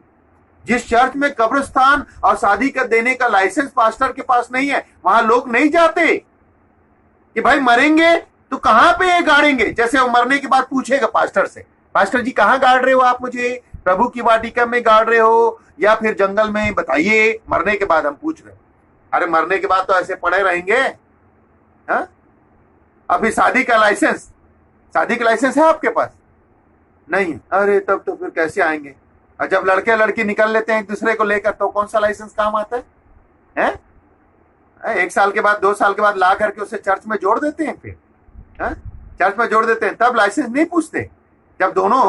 [SPEAKER 1] जिस चर्च में कब्रिस्तान और शादी का देने का लाइसेंस पास्टर के पास नहीं है, वहां लोग नहीं जाते कि भाई मरेंगे तो कहां पे ये गाड़ेंगे। जैसे वो मरने के बाद पूछेगा पास्टर से, पास्टर जी कहां गाड़ रहे हो आप मुझे? प्रभु की वाटिका में गाड़ रहे हो या फिर जंगल में? बताइए। मरने के बाद हम पूछ रहे हैं। अरे मरने के बाद तो ऐसे पड़े रहेंगे। हाँ, अभी शादी का लाइसेंस है आपके पास? नहीं। अरे तब तो फिर कैसे आएंगे? और जब लड़के लड़की निकल लेते हैं एक दूसरे को लेकर, तो कौन सा लाइसेंस काम आता है? 1 साल के बाद, 2 साल के बाद ला करके उसे चर्च में जोड़ देते हैं। फिर चर्च में जोड़ देते हैं, तब लाइसेंस नहीं पूछते। जब दोनों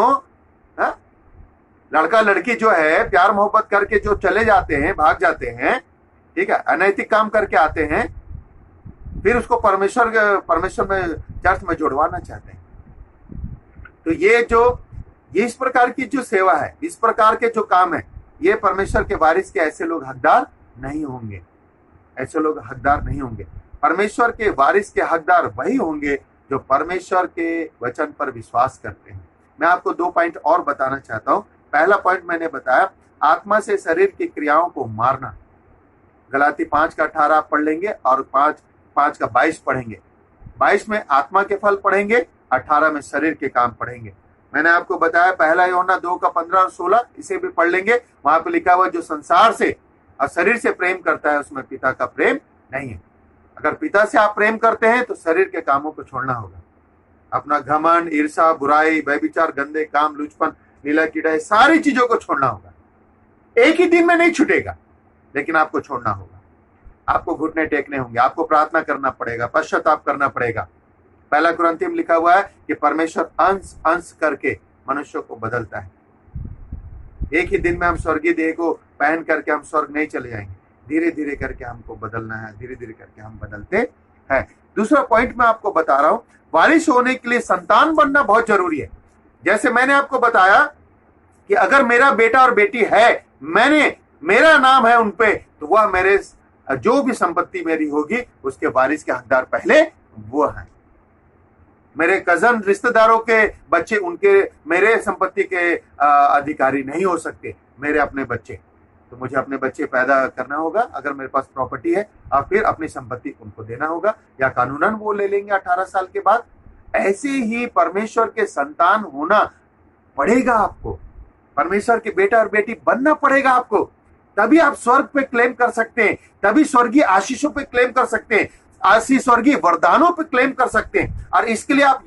[SPEAKER 1] लड़का लड़की जो है प्यार मोहब्बत करके जो चले जाते हैं, भाग जाते हैं, ठीक है, अनैतिक काम करके आते हैं, फिर उसको परमेश्वर में चर्च में जोड़वाना चाहते हैं। तो ये इस प्रकार की जो सेवा है, इस प्रकार के जो काम है, ये परमेश्वर के वारिस के ऐसे लोग हकदार नहीं होंगे। ऐसे लोग हकदार नहीं होंगे। परमेश्वर के वारिस के हकदार वही होंगे जो परमेश्वर के वचन पर विश्वास करते हैं। मैं आपको 2 पॉइंट और बताना चाहता हूं। पहला पॉइंट मैंने बताया, आत्मा से शरीर की क्रियाओं को मारना। गलाती 5 का 18 पढ़ लेंगे और 5 का 22 पढ़ेंगे। 22 में आत्मा के फल पढ़ेंगे, 18 में शरीर के काम पढ़ेंगे। मैंने आपको बताया पहला यूहन्ना 2 का 15 और 16, इसे भी पढ़ लेंगे। वहां पे लिखा हुआ जो संसार से और शरीर से प्रेम करता है उसमें पिता का प्रेम नहीं है। अगर पिता से आप प्रेम करते हैं तो शरीर के कामों को छोड़ना होगा। अपना घमंड, ईर्ष्या, बुराई, व्यभिचार, गंदे काम, लुचपन, नीला कीड़ा, सारी चीजों को छोड़ना होगा। एक ही दिन में नहीं छूटेगा, लेकिन आपको छोड़ना होगा। आपको घुटने टेकने होंगे, आपको प्रार्थना करना पड़ेगा, पश्चाताप करना पड़ेगा। पहला कुरिन्थियों में लिखा हुआ है कि परमेश्वर अंश अंश करके मनुष्यों को बदलता है। एक ही दिन में हम स्वर्गीय देह को पहन करके हम स्वर्ग नहीं चले जाएंगे। धीरे धीरे करके हमको बदलना है, धीरे धीरे करके हम बदलते हैं। दूसरा पॉइंट मैं आपको बता रहा हूं, वारिस होने के लिए संतान बनना बहुत जरूरी है। जैसे मैंने आपको बताया कि अगर मेरा बेटा और बेटी है, मेरा नाम है उन पे, तो वह मेरे जो भी संपत्ति मेरी होगी उसके वारिस के हकदार पहले वो हैं। मेरे कजन रिश्तेदारों के बच्चे उनके मेरे संपत्ति के अधिकारी नहीं हो सकते, मेरे अपने बच्चे। तो मुझे अपने बच्चे पैदा करना होगा, अगर मेरे पास प्रॉपर्टी है, और फिर अपनी संपत्ति उनको देना होगा, या कानूनन वो ले लेंगे 18 साल के बाद। ऐसे ही परमेश्वर के संतान होना पड़ेगा आपको, परमेश्वर के बेटा और बेटी बनना पड़ेगा आपको। तभी आप स्वर्ग पे क्लेम कर सकते हैं, तभी स्वर्गीय आशीषों पे क्लेम कर सकते हैं, आशीष स्वर्गीय वरदानों पे क्लेम कर सकते हैं। और इसके लिए आप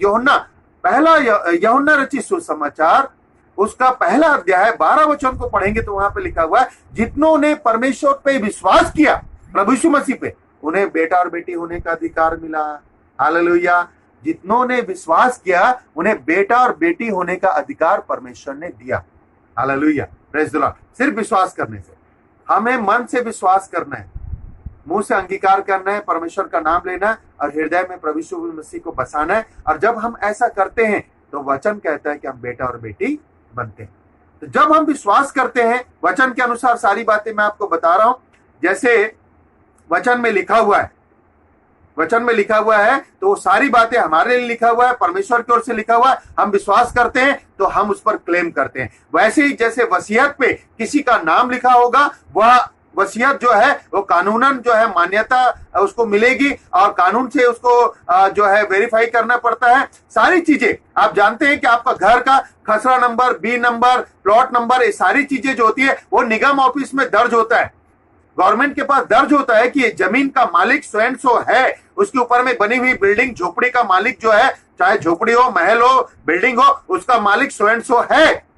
[SPEAKER 1] पहला यूहन्ना रचित सुसमाचार उसका पहला अध्याय 12 वचन को पढ़ेंगे तो वहां पे लिखा हुआ है, जितनों ने परमेश्वर पे विश्वास किया, प्रभु यीशु मसीह पे, उन्हें बेटा और बेटी होने का अधिकार मिला। हालेलुया। जितनों ने विश्वास किया उन्हें बेटा और बेटी होने का अधिकार परमेश्वर ने दिया। Hallelujah, praise the Lord. सिर्फ विश्वास करने से, हमें मन से विश्वास करना है, मुंह से अंगीकार करना है, परमेश्वर का नाम लेना है और हृदय में प्रभु यीशु मसीह को बसाना है। और जब हम ऐसा करते हैं तो वचन कहता है कि हम बेटा और बेटी बनते हैं। तो जब हम विश्वास करते हैं, वचन के अनुसार सारी बातें मैं आपको बता रहा हूं, जैसे वचन में लिखा हुआ है, वचन में लिखा हुआ है तो वो सारी बातें हमारे लिए लिखा हुआ है, परमेश्वर की ओर से लिखा हुआ है। हम विश्वास करते हैं तो हम उस पर क्लेम करते हैं। वैसे ही जैसे वसीयत पे किसी का नाम लिखा होगा, वह वसीयत जो है वो कानूनन जो है मान्यता उसको मिलेगी, और कानून से उसको जो है वेरीफाई करना पड़ता है। सारी चीजें आप जानते हैं कि आपका घर का खसरा number, B number, plot number, ये सारी चीजें जो होती है वो निगम ऑफिस में दर्ज होता है, गवर्नमेंट के पास दर्ज होता है कि ये जमीन का मालिक सो एंड सो है। उसके ऊपर में बनी हुई बिल्डिंग, झोपड़ी का मालिक जो है, चाहे झोपड़ी हो, महल हो, बिल्डिंग हो, उसका मालिक सो एंड सो है।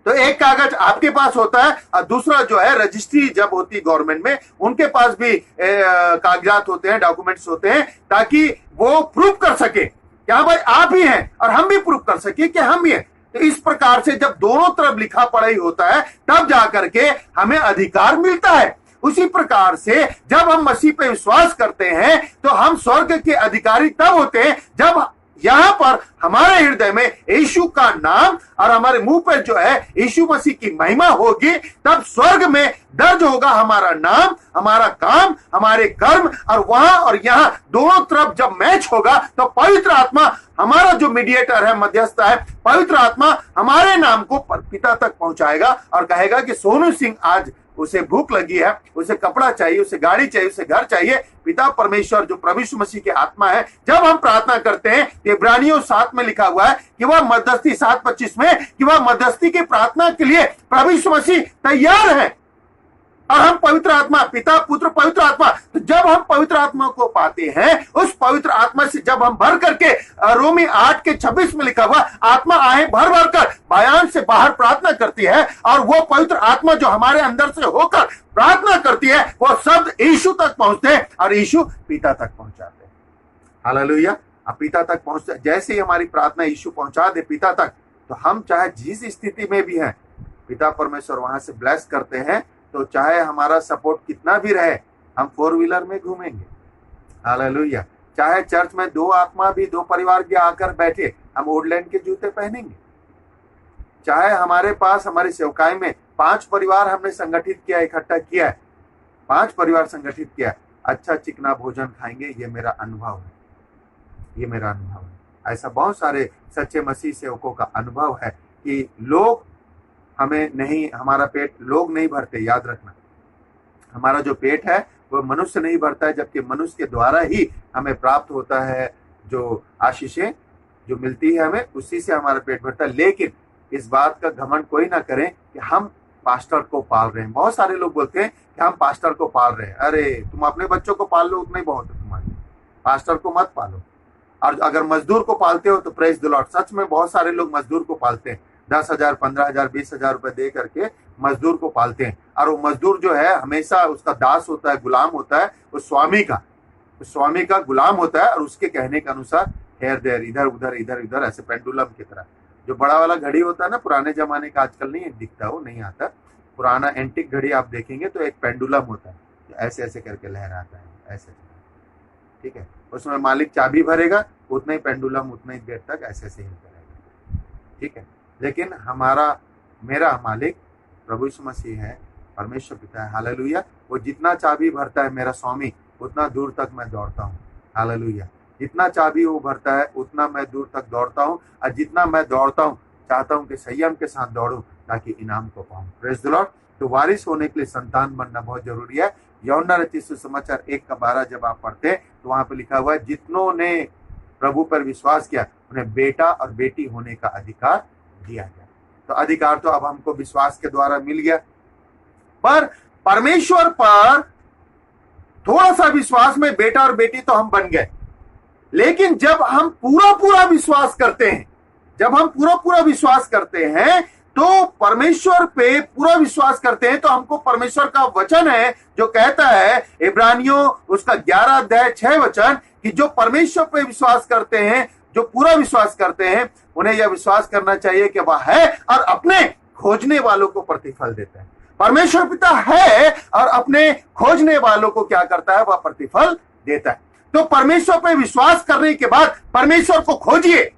[SPEAKER 1] तो एक कागज आपके पास होता है और दूसरा जो है रजिस्ट्री जब होती है गवर्नमेंट में, उनके पास भी कागजात होते हैं, डॉक्यूमेंट्स होते हैं, ताकि वो प्रूव कर सके कि हाँ भाई आप ही हैं, और हम भी प्रूव कर सके कि हम ही हैं। तो इस प्रकार से जब दोनों तरफ लिखा पढ़ा ही होता है तब जाकर के हमें अधिकार मिलता है। उसी प्रकार से जब हम मसीह पे विश्वास करते हैं तो हम स्वर्ग के अधिकारी तब होते हैं जब यहां पर हमारे हृदय में यीशु का नाम और हमारे मुंह पर जो है यीशु मसीह की महिमा होगी। तब स्वर्ग में दर्ज होगा हमारा नाम, हमारा काम, हमारे कर्म, और वहां और यहां दोनों तरफ जब मैच होगा तो पवित्र आत्मा, हमारा जो मीडिएटर है, मध्यस्थ है, पवित्र आत्मा हमारे नाम को पिता तक पहुंचाएगा और कहेगा कि सोनू सिंह आज उसे भूख लगी है, उसे कपड़ा चाहिए, उसे गाड़ी चाहिए, उसे घर चाहिए। पिता परमेश्वर जो प्रभु यीशु मसीह की आत्मा है, जब हम प्रार्थना करते हैं, इब्रानियों 7 में लिखा हुआ है कि वह मध्यस्थी 7:25 में कि वह मध्यस्थी की प्रार्थना के लिए प्रभु यीशु मसीह तैयार है। और हम पवित्र आत्मा, पिता, पुत्र, पवित्र आत्मा, तो जब हम पवित्र आत्मा को पाते हैं, उस पवित्र आत्मा से जब हम भर करके, रोमी 8:26 में लिखा हुआ, आत्मा आहे भर भर कर बयान से बाहर प्रार्थना करती है, और वो पवित्र आत्मा जो हमारे अंदर से होकर प्रार्थना करती है, वो शब्द यीशु तक पहुंचते हैं और यीशु पिता तक पहुंचाते हैं। हालेलुया। अब पिता तक पहुंचते, जैसे ही हमारी प्रार्थना यीशु पहुंचा दे पिता तक, तो हम चाहे जिस स्थिति में भी हैं, पिता परमेश्वर वहां से ब्लेस करते हैं। तो चाहे हमारा सपोर्ट कितना भी रहे, हम 4 व्हीलर में घूमेंगे। हालेलुया। चाहे चर्च में 2 आत्मा भी 2 परिवार के आकर बैठे, हम वुडलैंड के जूते पहनेंगे। चाहे हमारे पास हमारी सेवकाई में 5 परिवार हमने संगठित किया, इकट्ठा किया है, 5 परिवार संगठित किया है, अच्छा चिकना भोजन खाएंगे। ये मेरा अनुभव है, ये मेरा अनुभव है। ऐसा बहुत सारे सच्चे मसीह सेवकों का अनुभव है कि लोग हमें नहीं, हमारा पेट लोग नहीं भरते। याद रखना, हमारा जो पेट है वो मनुष्य नहीं भरता है, जबकि मनुष्य के द्वारा ही हमें प्राप्त होता है जो आशीषें जो मिलती है हमें उसी से हमारा पेट भरता है। लेकिन इस बात का घमंड कोई ना करें कि हम पास्टर को पाल रहे हैं। बहुत सारे लोग बोलते हैं कि हम पास्टर को पाल रहे हैं। अरे तुम अपने बच्चों को पाल लो, उतना ही बहुत है तुम्हारे लिए, पास्टर को मत पालो। और अगर मजदूर को पालते हो तो प्रेज द लॉर्ड। सच में बहुत सारे लोग मजदूर को पालते हैं, 10,000, 15,000, 20,000 रुपए दे करके मजदूर को पालते हैं। और वो मजदूर जो है हमेशा उसका दास होता है, गुलाम होता है, उस स्वामी का गुलाम होता है और उसके कहने के अनुसार हेयर देयर, इधर उधर इधर उधर, ऐसे पेंडुलम की तरह। जो बड़ा वाला घड़ी होता है ना, पुराने जमाने का, आजकल नहीं दिखता, वो नहीं आता, पुराना एंटिक घड़ी आप देखेंगे तो एक पेंडुलम होता है, ऐसे ऐसे करके लहराता है, ऐसे, ठीक है। उसमें मालिक चाबी भरेगा, उतना ही पेंडुलम उतना ही देर तक ऐसे ऐसे हिलता रहेगा, ठीक है। लेकिन मेरा मालिक प्रभु यीशु मसीह है, परमेश्वर पिता है, हालेलुया। वो जितना चाबी भरता है मेरा स्वामी, उतना दूर तक मैं दौड़ता हूँ, हालेलुया। जितना चाबी वो भरता है उतना मैं दूर तक दौड़ता हूँ, और जितना मैं दौड़ता हूँ चाहता हूँ कि संयम के साथ दौड़ूं ताकि इनाम को पाऊं। Praise the Lord. तो वारिस होने के लिए संतान बनना बहुत जरूरी है। यूहन्ना रचित सुसमाचार 1:12 जब आप पढ़ते हैं तो वहां पे लिखा हुआ है, जितनों ने प्रभु पर विश्वास किया उन्हें बेटा और बेटी होने का अधिकार दिया गया। तो अधिकार तो अब हमको विश्वास के द्वारा मिल गया, पर परमेश्वर पर थोड़ा सा विश्वास में बेटा और बेटी तो हम बन गए। लेकिन जब हम पूरा विश्वास करते हैं, तो परमेश्वर पे पूरा विश्वास करते हैं, तो हमको परमेश्वर का वचन है जो कहता है, इब्रानियों उसका 11:6 कि जो परमेश्वर पे विश्वास करते हैं, जो पूरा विश्वास करते हैं, उन्हें यह विश्वास करना चाहिए कि वह है और अपने खोजने वालों को प्रतिफल देता है। परमेश्वर पिता है और अपने खोजने वालों को क्या करता है, वह प्रतिफल देता है। तो परमेश्वर पे विश्वास करने के बाद परमेश्वर को खोजिए।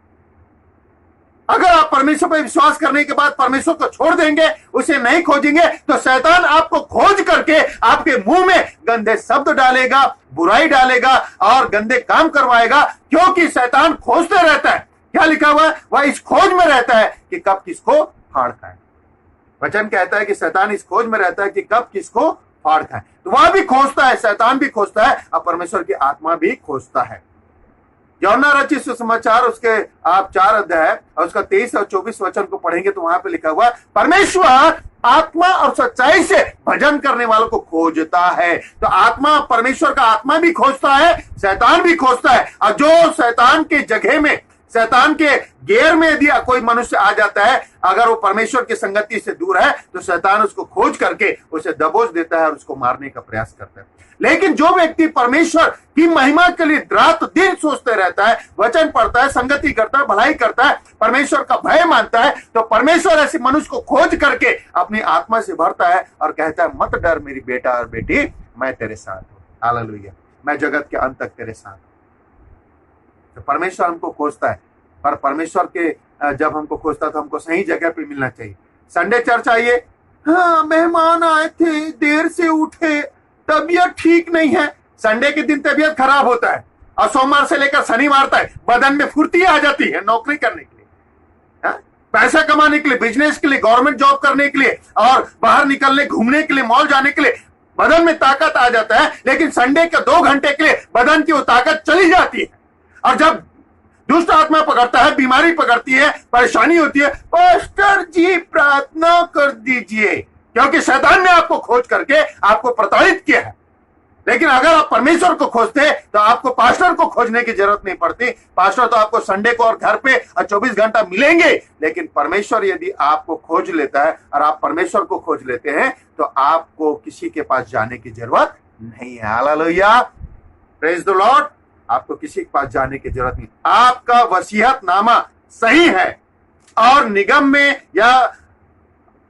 [SPEAKER 1] अगर आप परमेश्वर पर विश्वास करने के बाद परमेश्वर को छोड़ देंगे, उसे नहीं खोजेंगे, तो शैतान आपको खोज करके आपके मुंह में गंदे शब्द डालेगा, बुराई डालेगा और गंदे काम करवाएगा, क्योंकि शैतान खोजते रहता है। क्या लिखा हुआ है, वह इस खोज में रहता है कि कब किसको फाड़ खाए। वचन कहता है कि शैतान इस खोज में रहता है कि कब किसको फाड़ खाए। तो वह भी खोजता है, शैतान भी खोजता है और परमेश्वर की आत्मा भी खोजता है। यूहन्ना रचित सुसमाचार उसके आप 4 अध्याय और उसका 23 और 24 वचन को पढ़ेंगे तो वहां पे लिखा हुआ, परमेश्वर आत्मा और सच्चाई से भजन करने वालों को खोजता है। तो आत्मा, परमेश्वर का आत्मा भी खोजता है, शैतान भी खोजता है। और जो शैतान के जगह में, शैतान के गेर में यदि कोई मनुष्य आ जाता है, अगर वो परमेश्वर की संगति से दूर है, तो शैतान उसको खोज करके उसे दबोच देता है और उसको मारने का प्रयास करता है। लेकिन जो व्यक्ति परमेश्वर की महिमा के लिए रात दिन सोचते रहता है, वचन पढ़ता है, संगति करता है, भलाई करता है, परमेश्वर का भय मानता है, तो परमेश्वर ऐसे मनुष्य को खोज करके अपनी आत्मा से भरता है और कहता है, मत डर मेरी बेटा और बेटी, मैं तेरे साथ हूं, हालेलुया, मैं जगत के अंत तक तेरे साथ हूं। तो परमेश्वर हमको खोजता है, पर परमेश्वर के जब हमको खोजता है तो हमको सही जगह पे मिलना चाहिए। संडे चर्च आइए, हाँ मेहमान आए थे, देर से उठे, तबीयत ठीक नहीं है। संडे के दिन तबीयत खराब होता है और सोमवार से लेकर शनिवार तक बदन में फुर्ती आ जाती है नौकरी करने के लिए, पैसा कमाने के लिए, बिजनेस के लिए, गवर्नमेंट जॉब करने के लिए और बाहर निकलने, घूमने के लिए, मॉल जाने के लिए बदन में ताकत आ जाता है। लेकिन संडे के 2 घंटे के लिए बदन की वो ताकत चली जाती है। और जब दुष्ट आत्मा पकड़ता है, बीमारी पकड़ती है, परेशानी होती है, पास्टर जी प्रार्थना कर दीजिए, क्योंकि शैतान ने आपको खोज करके आपको प्रताड़ित किया है। लेकिन अगर आप परमेश्वर को खोजते तो आपको पास्टर को खोजने की जरूरत नहीं पड़ती। पास्टर तो आपको संडे को और घर पे 24 घंटा मिलेंगे, लेकिन परमेश्वर यदि आपको खोज लेता है और आप परमेश्वर को खोज लेते हैं तो आपको किसी के पास जाने की जरूरत नहीं है। Hallelujah, praise the Lord. आपको किसी के पास जाने की जरूरत नहीं। आपका वसीयतनामा सही है और निगम में या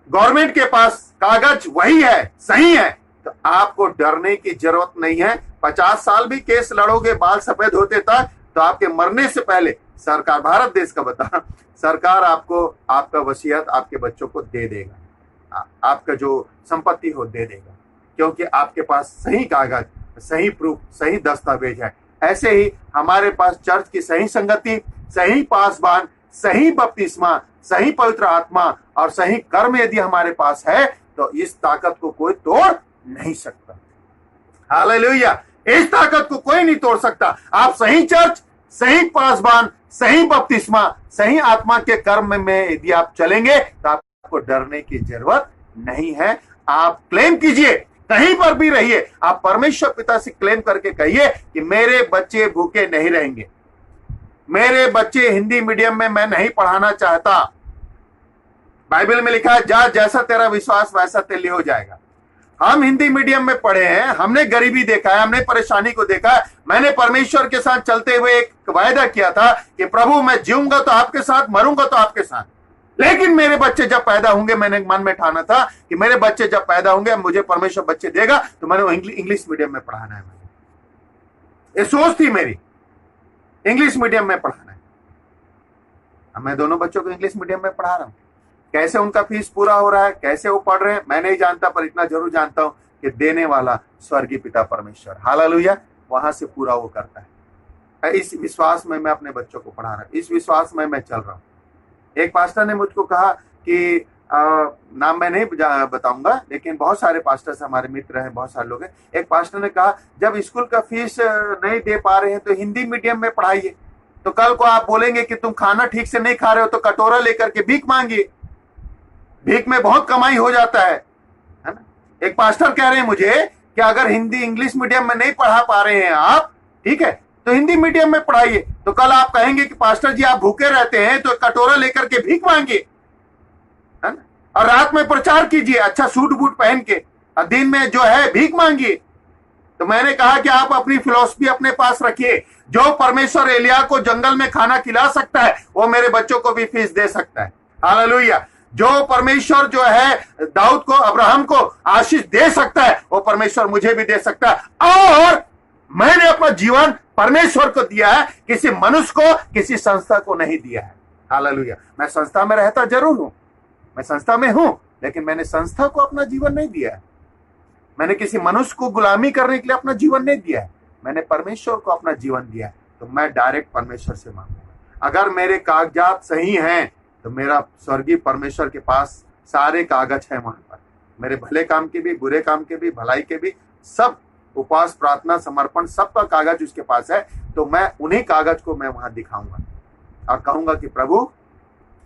[SPEAKER 1] गवर्नमेंट के पास कागज वही है, सही है, तो आपको डरने की जरूरत नहीं है। 50 साल भी केस लड़ोगे, बाल सफेद होते तक, तो आपके मरने से पहले सरकार, भारत देश का बता, सरकार आपको आपका वसीयत आपके बच्चों को दे देगा, आपका जो संपत्ति हो दे देगा, क्योंकि आपके पास सही कागज, सही प्रूफ, सही दस्तावेज है। ऐसे ही हमारे पास चर्च की सही संगति, सही पासबान, सही बपतिस्मा, सही पवित्र आत्मा और सही कर्म यदि हमारे पास है, तो इस ताकत को कोई तोड़ नहीं सकता। हालेलुया, इस ताकत को कोई नहीं तोड़ सकता। आप सही चर्च, सही पासबान, सही बपतिस्मा, सही आत्मा के कर्म में यदि आप चलेंगे तो आपको डरने की जरूरत नहीं है। आप क्लेम कीजिए, कहीं पर भी रहिए, आप परमेश्वर पिता से क्लेम करके कहिए कि मेरे बच्चे भूखे नहीं रहेंगे, मेरे बच्चे हिंदी मीडियम में मैं नहीं पढ़ाना चाहता। बाइबल में लिखा है जा जैसा तेरा विश्वास वैसा तेरे लिए हो जाएगा। हम हिंदी मीडियम में पढ़े हैं, हमने गरीबी देखा है, हमने परेशानी को देखा है। मैंने परमेश्वर के साथ चलते हुए एक वायदा किया था कि प्रभु मैं जीऊंगा तो आपके साथ, मरूंगा तो आपके साथ। लेकिन मेरे बच्चे जब पैदा होंगे, मैंने मन में ठाना था कि मेरे बच्चे जब पैदा होंगे, मुझे परमेश्वर बच्चे देगा तो मैंने इंग्लिश मीडियम में पढ़ाना है। ये सोच थी मेरी, इंग्लिश मीडियम में पढ़ाना है। अब मैं दोनों बच्चों को इंग्लिश मीडियम में पढ़ा रहा हूं। कैसे उनका फीस पूरा हो रहा है, कैसे वो पढ़ रहे हैं, मैं नहीं जानता, पर इतना जरूर जानता हूं कि देने वाला स्वर्गीय पिता परमेश्वर, हालेलुया, वहां से पूरा वो करता है। इस विश्वास में मैं अपने बच्चों को पढ़ा रहा हूं, इस विश्वास में मैं चल रहा हूं। एक पास्टर ने मुझको कहा कि नाम मैं नहीं बताऊंगा, लेकिन बहुत सारे पास्टर्स हमारे मित्र हैं, बहुत सारे लोग हैं। एक पास्टर ने कहा जब स्कूल का फीस नहीं दे पा रहे हैं तो हिंदी मीडियम में पढ़ाइए, तो कल को आप बोलेंगे कि तुम खाना ठीक से नहीं खा रहे हो तो कटोरा लेकर के भीख मांगिए, भीख में बहुत कमाई हो जाता है ना। एक पास्टर कह रहे हैं मुझे कि अगर हिंदी इंग्लिश मीडियम में नहीं पढ़ा पा रहे हैं आप, ठीक है, तो हिंदी मीडियम में पढ़ाइए, तो कल आप कहेंगे कि पास्टर जी आप भूखे रहते हैं तो कटोरा लेकर के भीख मांगिए, है ना, और रात में प्रचार कीजिए अच्छा सूट बूट पहन के, और दिन में जो है भीख मांगिए। तो मैंने कहा कि आप अपनी फिलॉसफी अपने पास रखिए। जो परमेश्वर एलिया को जंगल में खाना खिला सकता है वो मेरे बच्चों को भी फीस दे सकता है, हालेलुया। जो परमेश्वर जो है दाऊद को, अब्राहम को आशीष दे सकता है, वो परमेश्वर मुझे भी दे सकता है। और मैंने अपना जीवन परमेश्वर को दिया है, किसी मनुष्य को, किसी संस्था को नहीं दिया है, हालेलुया। मैं संस्था में रहता जरूर हूं, मैं संस्था में हूं, लेकिन मैंने संस्था को अपना जीवन नहीं दिया है। मैंने किसी मनुष्य को गुलामी करने के लिए अपना जीवन नहीं दिया है, मैंने परमेश्वर को अपना जीवन दिया है। तो मैं डायरेक्ट परमेश्वर से मांगूंगा। अगर मेरे कागजात सही हैं तो मेरा स्वर्गीय परमेश्वर के पास सारे कागज है, वहां पर मेरे भले काम के भी, बुरे काम के भी, भलाई के भी, सब उपवास प्रार्थना समर्पण सबका कागज उसके पास है। तो मैं उन्हीं कागज को मैं वहां दिखाऊंगा और कहूंगा कि प्रभु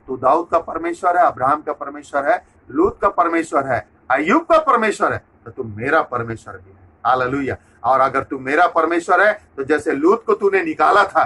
[SPEAKER 1] तू दाऊद का परमेश्वर है, अब्राहम का परमेश्वर है, लूत का परमेश्वर है, अय्यूब का परमेश्वर है, तो तू मेरा परमेश्वर भी है, हालेलुया। और अगर तू मेरा परमेश्वर है तो जैसे लूत को तूने निकाला था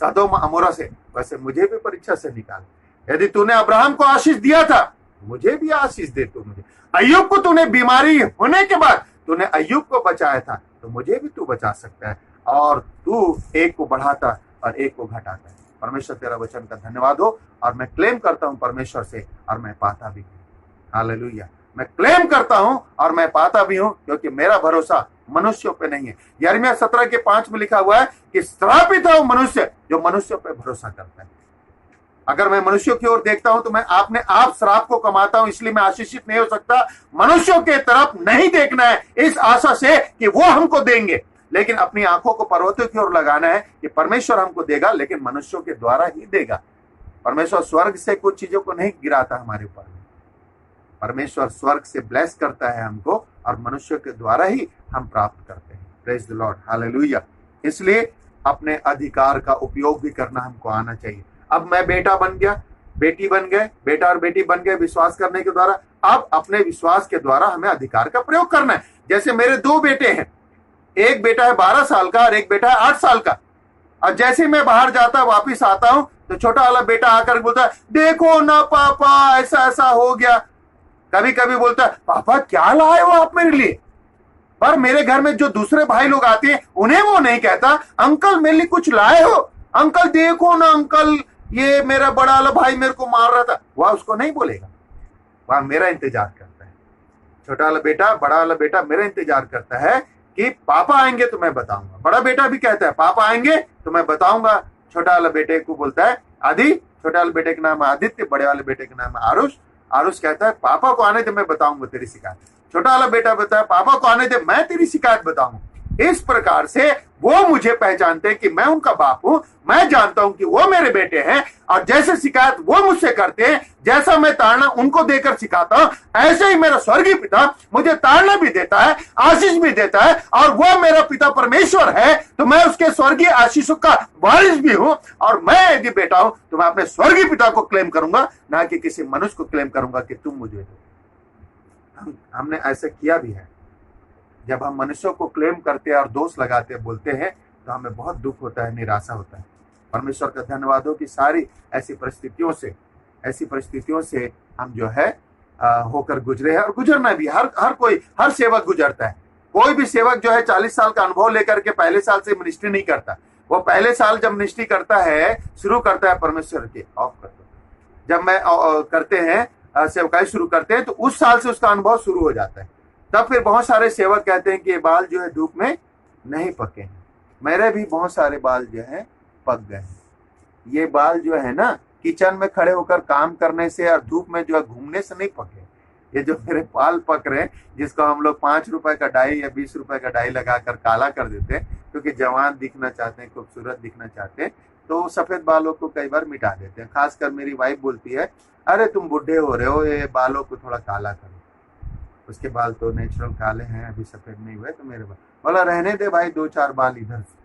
[SPEAKER 1] सदोम अमोरा से, वैसे मुझे भी परीक्षा से निकाल। यदि तूने अब्राहम को आशीष दिया था मुझे भी आशीष दे तू मुझे। अय्यूब को तूने बीमारी होने के बाद तूने अय्यूब को बचाया था, तो मुझे भी तू बचा सकता है। और तू एक को बढ़ाता और एक को घटाता है। परमेश्वर तेरा वचन का धन्यवाद हो। और मैं क्लेम करता हूं परमेश्वर से और मैं पाता भी हूं, हालेलुया। मैं क्लेम करता हूं और मैं पाता भी हूं, क्योंकि मेरा भरोसा मनुष्यों पे नहीं है। यिर्मयाह 17:5 में लिखा हुआ है कि श्रापित है वो मनुष्य जो मनुष्यों पे भरोसा करता है। अगर मैं मनुष्यों की ओर देखता हूं तो मैं अपने आप श्राप को कमाता हूं, इसलिए मैं आशीषित नहीं हो सकता। मनुष्यों के तरफ नहीं देखना है इस आशा से कि वो हमको देंगे, लेकिन अपनी आंखों को पर्वतों की ओर लगाना है कि परमेश्वर हमको देगा, लेकिन मनुष्यों के द्वारा ही देगा। परमेश्वर स्वर्ग से कुछ चीजों को नहीं गिराता हमारे ऊपर, परमेश्वर स्वर्ग से ब्लेस करता है हमको और मनुष्यों के द्वारा ही हम प्राप्त करते हैं। Praise the Lord, hallelujah. इसलिए अपने अधिकार का उपयोग भी करना हमको आना चाहिए। अब मैं बेटा बन गया, बेटी बन गए, बेटा और बेटी बन गए विश्वास करने के द्वारा। अब अपने विश्वास के द्वारा हमें अधिकार का प्रयोग करना है। जैसे मेरे 2 बेटे हैं, एक बेटा है 12 साल का और एक बेटा है 8 साल का। और जैसे मैं बाहर जाता वापिस आता हूं तो छोटा वाला बेटा आकर बोलता है देखो ना पापा ऐसा ऐसा हो गया। कभी कभी बोलता है पापा क्या लाए हो आप मेरे लिए। पर मेरे घर में जो दूसरे भाई लोग आते हैं उन्हें वो नहीं कहता अंकल मेरे लिए कुछ लाए हो, अंकल देखो ना अंकल ये मेरा बड़ा वाला भाई मेरे को मार रहा था। वह उसको नहीं बोलेगा, वह मेरा इंतजार करता है। छोटा वाला बेटा, बड़ा वाला बेटा मेरा इंतजार करता है कि पापा आएंगे तो मैं बताऊंगा। बड़ा बेटा भी कहता है पापा आएंगे तो मैं बताऊंगा। छोटा वाला बेटे को बोलता है आदि, छोटे वाले बेटे का नाम है आदित्य, बड़े वाले बेटे का नाम है आरुष। आरुष कहता है पापा को आने दे मैं बताऊंगा तेरी शिकायत। छोटा वाला बेटा बताया पापा को आने दे मैं तेरी शिकायत बताऊंगा। इस प्रकार से वो मुझे पहचानते हैं कि मैं उनका बाप हूं, मैं जानता हूं कि वो मेरे बेटे हैं, और जैसे शिकायत वो मुझसे करते हैं, जैसा मैं ताड़ना उनको देकर सिखाता हूं, ऐसे ही मेरा स्वर्गीय पिता मुझे ताड़ना भी देता है, आशीष भी देता है, और वो मेरा पिता परमेश्वर है, तो मैं उसके स्वर्गीय आशीषों का वारिस भी हूं। और मैं यदि बेटा हूं तो मैं अपने स्वर्गीय पिता को क्लेम करूंगा, ना कि किसी मनुष्य को क्लेम करूंगा कि तुम मुझे दो। हमने ऐसा किया भी है। जब हम मनुष्यों को क्लेम करते हैं और दोष लगाते हैं, बोलते हैं, तो हमें बहुत दुख होता है, निराशा होता है। परमेश्वर का धन्यवाद हो कि सारी ऐसी परिस्थितियों से हम जो है होकर गुजरे हैं, और गुजरना भी हर सेवक गुजरता है। कोई भी सेवक जो है 40 साल का अनुभव लेकर के पहले साल से मिनिस्ट्री नहीं करता। वो पहले साल जब मिनिस्ट्री करता है, शुरू करता है परमेश्वर के ऑफ करता, जब मैं करते हैं सेवकाई शुरू करते हैं, तो उस साल से उसका अनुभव शुरू हो जाता है। तब फिर बहुत सारे सेवक कहते हैं कि ये बाल जो है धूप में नहीं पके हैं। मेरे भी बहुत सारे बाल जो है पक गए हैं। ये बाल जो है ना, किचन में खड़े होकर काम करने से और धूप में जो है घूमने से नहीं पके। ये जो मेरे बाल पक रहे हैं, जिसको हम लोग 5 रुपए का डाई या 20 रुपए का डाई लगाकर काला कर देते हैं, क्योंकि जवान दिखना चाहते हैं, खूबसूरत दिखना चाहते हैं, तो सफेद बालों को कई बार मिटा देते हैं। खासकर मेरी वाइफ बोलती है, अरे तुम बुढ़े हो रहे हो, ये बालों को थोड़ा काला करो। उसके बाल तो नेचुरल काले हैं, अभी सफेद नहीं हुए, तो मेरे बाल बोला रहने दे भाई, 2-4 बाल इधर से।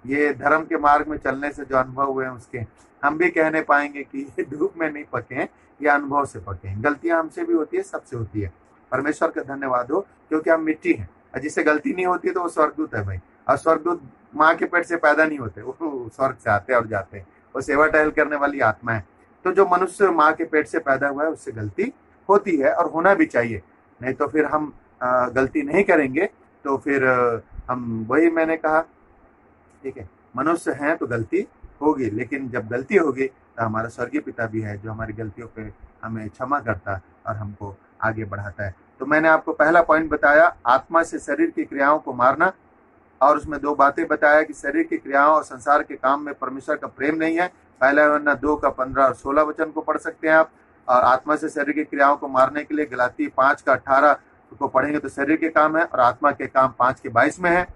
[SPEAKER 1] ये धर्म के मार्ग में चलने से जो अनुभव हुए हैं उसके हम भी कहने पाएंगे कि ये धूप में नहीं पके हैं, ये अनुभव से पके हैं। गलतियां हमसे भी होती है, सबसे होती है। परमेश्वर का धन्यवाद हो, क्योंकि हम मिट्टी हैं, और जिससे गलती नहीं होती है तो वो स्वर्गदूत है भाई। और स्वर्गदूत माँ के पेट से पैदा नहीं होते, वो स्वर्ग से आते और जाते हैं। वो सेवा टहल करने वाली आत्मा है। तो जो मनुष्य माँ के पेट से पैदा हुआ है, उससे गलती होती है और होना भी चाहिए। नहीं तो फिर हम गलती नहीं करेंगे, तो फिर हम, वही मैंने कहा, ठीक है, मनुष्य हैं तो गलती होगी, लेकिन जब गलती होगी तो हमारा स्वर्गीय पिता भी है जो हमारी गलतियों पे हमें क्षमा करता और हमको आगे बढ़ाता है। तो मैंने आपको पहला पॉइंट बताया, आत्मा से शरीर की क्रियाओं को मारना, और उसमें 2 बातें बताया कि शरीर की क्रियाओं और संसार के काम में परमेश्वर का प्रेम नहीं है। पहला यूहन्ना 2 का 15 और 16 वचन को पढ़ सकते हैं आप। और आत्मा से शरीर की क्रियाओं को मारने के लिए गलाती 5 का 18 को पढ़ेंगे तो शरीर के काम है, और आत्मा के काम 5 के 22 में है।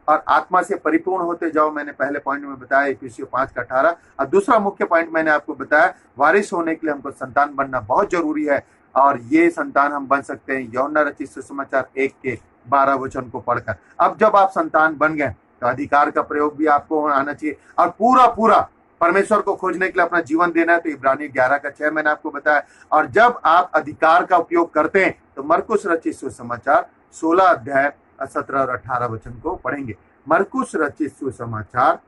[SPEAKER 1] और आत्मा से परिपूर्ण होते जाओ, मैंने पहले पॉइंट में बताया, इफिसियों 5 का 18। और दूसरा मुख्य पॉइंट मैंने आपको बताया, वारिस होने के लिए हमको संतान बनना बहुत जरूरी है, और ये संतान हम बन सकते हैं यूहन्ना रचित सुसमाचार 1 के 12 वचन को पढ़कर। अब जब आप संतान बन गए तो अधिकार का प्रयोग भी आपको आना चाहिए, और पूरा परमेश्वर को खोजने के लिए अपना जीवन देना है। तो इब्रानी 11 का 6 मैंने आपको बताया। और जब आप अधिकार का उपयोग करते हैं तो मरकुस रचित सुसमाचार 16 अध्याय 17 और 18 वचन को पढ़ेंगे। मरकुस रचित सुसमाचार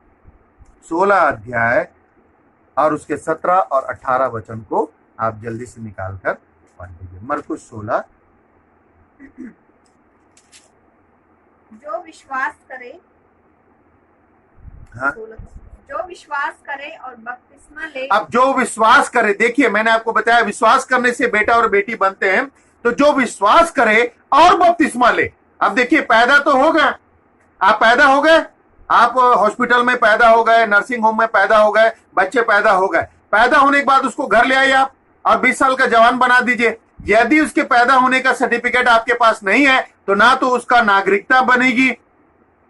[SPEAKER 1] 16 अध्याय और उसके 17 और 18 वचन को आप जल्दी से निकाल कर पढ़ लीजिए। मरकुस 16।
[SPEAKER 2] जो विश्वास करे,
[SPEAKER 1] हाँ,
[SPEAKER 2] जो विश्वास करे और बपतिस्मा ले।
[SPEAKER 1] अब जो विश्वास करे, देखिए मैंने आपको बताया विश्वास करने से बेटा और बेटी बनते हैं। तो जो विश्वास करे और बपतिस्मा ले। अब देखिए, पैदा तो हो गए, आप पैदा हो गए, आप हॉस्पिटल में पैदा हो गए, नर्सिंग होम में पैदा हो गए, बच्चे पैदा हो गए। पैदा होने के बाद उसको घर ले आइए आप और 20 साल का जवान बना दीजिए। यदि उसके पैदा होने का सर्टिफिकेट आपके पास नहीं है तो ना तो उसका नागरिकता बनेगी,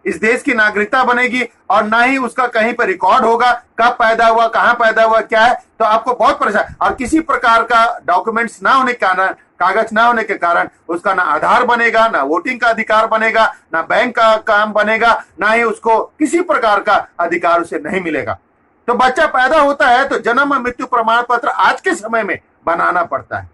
[SPEAKER 1] इस देश की नागरिकता बनेगी, और ना ही उसका कहीं पर रिकॉर्ड होगा कब पैदा हुआ, कहां पैदा हुआ, क्या है। तो आपको बहुत परेशान, और किसी प्रकार का डॉक्यूमेंट्स ना होने के कारण, कागज ना होने के कारण उसका ना आधार बनेगा, ना वोटिंग का अधिकार बनेगा, ना बैंक का काम बनेगा, ना ही उसको किसी प्रकार का अधिकार उसे नहीं मिलेगा। तो बच्चा पैदा होता है तो जन्म और मृत्यु प्रमाण पत्र आज के समय में बनाना पड़ता है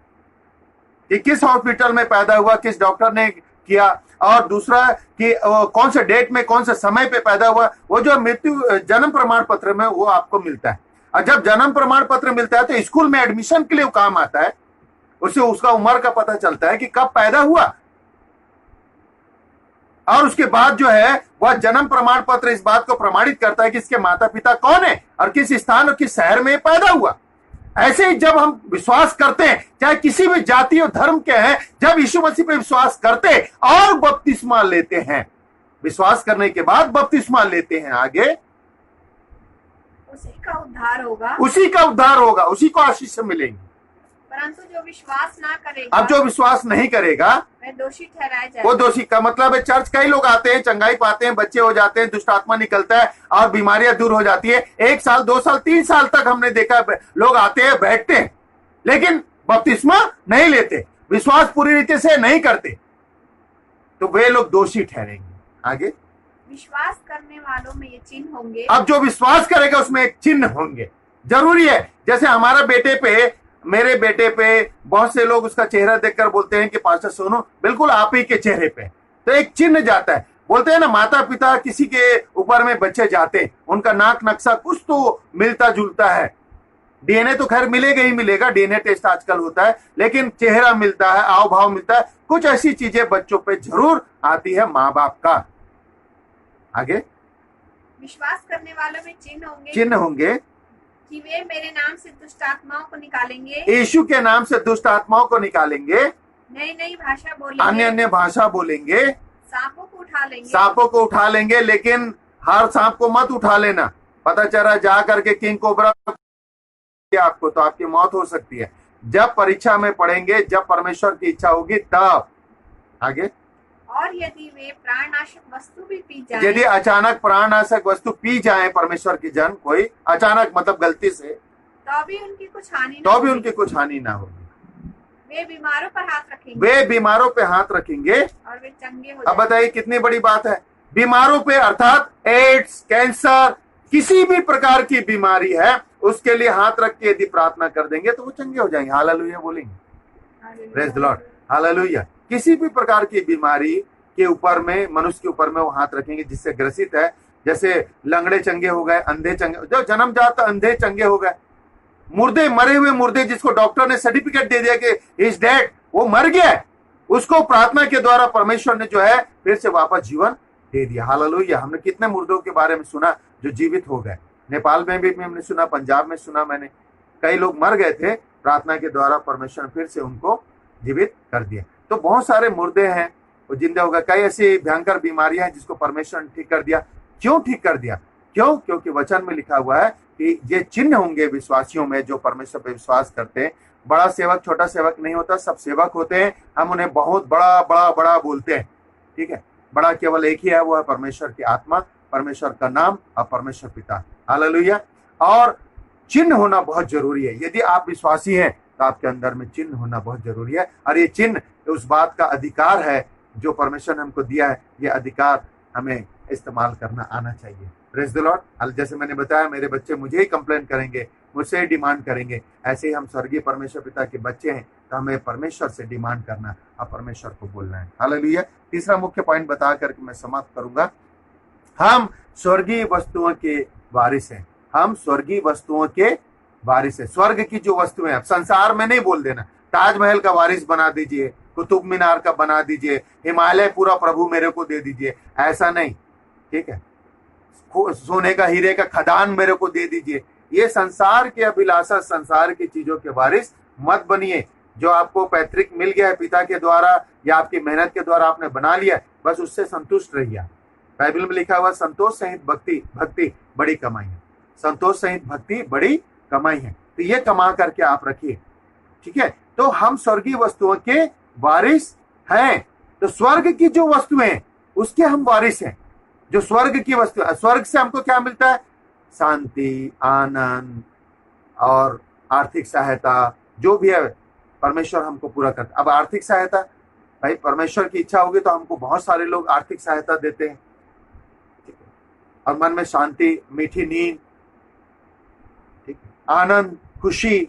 [SPEAKER 1] कि किस हॉस्पिटल में पैदा हुआ, किस डॉक्टर ने किया, और दूसरा कि कौन से डेट में, कौन से समय पे पैदा हुआ। वो जो मृत्यु जन्म प्रमाण पत्र में वो आपको मिलता है। और जब जन्म प्रमाण पत्र मिलता है तो स्कूल में एडमिशन के लिए काम आता है, उससे उसका उम्र का पता चलता है कि कब पैदा हुआ। और उसके बाद जो है वह जन्म प्रमाण पत्र इस बात को प्रमाणित करता है कि इसके माता पिता कौन है और किस स्थान और किस शहर में पैदा हुआ। ऐसे ही जब हम विश्वास करते हैं, चाहे किसी भी जाति और धर्म के हैं, जब यीशु मसीह पे विश्वास करते और बपतिस्मा लेते हैं, विश्वास करने के बाद बपतिस्मा लेते हैं, आगे
[SPEAKER 2] उसी का उद्धार होगा,
[SPEAKER 1] उसी का उद्धार होगा, उसी को आशीष मिलेंगी।
[SPEAKER 2] परंतु जो विश्वास ना करेगा
[SPEAKER 1] अब जो विश्वास नहीं करेगा
[SPEAKER 2] वह दोषी ठहराया जाएगा।
[SPEAKER 1] वो दोषी का मतलब है, चर्च कई लोग आते हैं, चंगाई पाते हैं, बच्चे हो जाते हैं, दुष्ट आत्मा निकलता है और बीमारियां दूर हो जाती है। 1 साल 2 साल 3 साल तक हमने देखा लोग आते हैं, बैठते हैं, लेकिन बपतिस्मा नहीं लेते, विश्वास पूरी रीति से नहीं करते, तो वे लोग दोषी ठहरेंगे। आगे,
[SPEAKER 2] विश्वास करने वालों में ये चिन्ह होंगे।
[SPEAKER 1] अब जो विश्वास करेगा उसमें एक चिन्ह होंगे, जरूरी है। जैसे हमारा बेटे पे, मेरे बेटे पे बहुत से लोग उसका चेहरा देखकर बोलते हैं कि पास्टर सोनू बिल्कुल आप ही के चेहरे पे, तो एक चिन्ह जाता है। बोलते हैं ना, माता पिता किसी के ऊपर में बच्चे जाते हैं, उनका नाक नक्शा कुछ तो मिलता जुलता है। डीएनए तो खैर मिलेगा ही मिलेगा, डीएनए टेस्ट आजकल होता है, लेकिन चेहरा मिलता है, आव भाव मिलता है, कुछ ऐसी चीजें बच्चों पे जरूर आती है माँ बाप का। आगे,
[SPEAKER 2] विश्वास करने वालों में
[SPEAKER 1] चिन्ह होंगे
[SPEAKER 2] कि वे मेरे नाम से दुष्ट आत्माओं को निकालेंगे,
[SPEAKER 1] यीशु के नाम से दुष्ट आत्माओं को निकालेंगे,
[SPEAKER 2] नई नई भाषा बोलेंगे,
[SPEAKER 1] अन्य अन्य भाषा बोलेंगे,
[SPEAKER 2] सांपों को उठा लेंगे।
[SPEAKER 1] लेकिन हर सांप को मत उठा लेना। पता चला जा करके किंग कोबरा आपको, तो आपकी मौत हो सकती है। जब परीक्षा में पढ़ेंगे, जब परमेश्वर की इच्छा होगी तब। आगे,
[SPEAKER 2] और यदि वे प्राणनाशक वस्तु भी पी जाएं,
[SPEAKER 1] यदि अचानक प्राणनाशक वस्तु पी जाए परमेश्वर की जन, कोई अचानक मतलब गलती से,
[SPEAKER 2] तो भी उनकी कुछ
[SPEAKER 1] हानि ना होगी।
[SPEAKER 2] वे बीमारों पर हाथ रखेंगे,
[SPEAKER 1] वे बीमारों पे हाथ रखेंगे
[SPEAKER 2] और वे चंगे हो
[SPEAKER 1] अब बताइए कितनी बड़ी बात है। बीमारों पे, अर्थात एड्स, कैंसर, किसी भी प्रकार की बीमारी है, उसके लिए हाथ रख के यदि प्रार्थना कर देंगे तो वो चंगे हो जाएंगे। हालेलुया बोलेंगे, प्रेज द लॉर्ड, हालेलुया। किसी भी प्रकार की बीमारी के ऊपर में, मनुष्य के ऊपर में वो हाथ रखेंगे जिससे ग्रसित है। जैसे लंगड़े चंगे हो गए, अंधे चंगे, जो जन्मजात अंधे चंगे हो गए, मुर्दे, मरे हुए मुर्दे जिसको डॉक्टर ने सर्टिफिकेट दे दिया कि इज डेड, वो मर गया है, उसको प्रार्थना के द्वारा परमेश्वर ने जो है फिर से वापस जीवन दे दिया। हालेलुया। हमने कितने मुर्दों के बारे में सुना जो जीवित हो गए। नेपाल में भी हमने सुना, पंजाब में सुना मैंने, कई लोग मर गए थे, प्रार्थना के द्वारा परमेश्वर फिर से उनको जीवित कर दिया। तो बहुत सारे मुर्दे हैं वो जिंदा हो गए। कई ऐसी भयंकर बीमारियां हैं जिसको परमेश्वर ने ठीक कर दिया। क्यों ठीक कर दिया? क्यों? क्योंकि वचन में लिखा हुआ है कि ये चिन्ह होंगे विश्वासियों में जो परमेश्वर पे विश्वास करते हैं। बड़ा सेवक छोटा सेवक नहीं होता, सब सेवक होते हैं। हम उन्हें बहुत बड़ा बड़ा बड़ा बोलते हैं, ठीक है। बड़ा केवल एक ही है, वो है परमेश्वर की आत्मा, परमेश्वर का नाम और परमेश्वर पिता। हालेलुया। और चिन्ह होना बहुत जरूरी है। यदि आप विश्वासी हैं तो आपके अंदर में चिन्ह होना बहुत जरूरी है। और ये चिन्ह उस बात का अधिकार है जो परमेश्वर ने हमको दिया है। ये अधिकार हमें इस्तेमाल करना आना चाहिए। Praise the Lord. जैसे मैंने बताया, मेरे बच्चे मुझे ही कंप्लेन करेंगे, मुझसे ही डिमांड करेंगे। ऐसे ही हम स्वर्गीय परमेश्वर पिता के बच्चे हैं तो हमें परमेश्वर से डिमांड करना और परमेश्वर को बोलना है। हालेलुया। तीसरा मुख्य पॉइंट बता करके मैं समाप्त करूंगा। हम स्वर्गीय वस्तुओं के वारिस हैं। हम स्वर्गीय वस्तुओं के वारिस है। स्वर्ग की जो वस्तुएं, अब संसार में नहीं बोल देना ताजमहल का वारिस बना दीजिए, कुतुब मीनार का बना दीजिए, हिमालय पूरा प्रभु मेरे को दे दीजिए, ऐसा नहीं, ठीक है। सोने का, हीरे का खदान मेरे को दे दीजिए। ये संसार के अभिलाषा, संसार की चीजों के वारिस मत बनिए। जो आपको पैतृक मिल गया है पिता के द्वारा या आपकी मेहनत के द्वारा आपने बना लिया, बस उससे संतुष्ट रहिए। बाइबल में लिखा हुआ संतोष सहित भक्ति बड़ी कमाई है। संतोष सहित भक्ति बड़ी कमाई है। तो ये कमा करके आप रखिए, ठीक है। तो हम स्वर्गीय वस्तुओं के वारिस हैं। तो स्वर्ग की जो वस्तुएं उसके हम वारिस हैं। जो स्वर्ग की वस्तु, स्वर्ग से हमको क्या मिलता है? शांति, आनंद और आर्थिक सहायता, जो भी है परमेश्वर हमको पूरा करता। अब आर्थिक सहायता, भाई परमेश्वर की इच्छा होगी तो हमको बहुत सारे लोग आर्थिक सहायता देते हैं, ठीक है। और मन में शांति, मीठी नींद, ठीक है, आनंद, खुशी,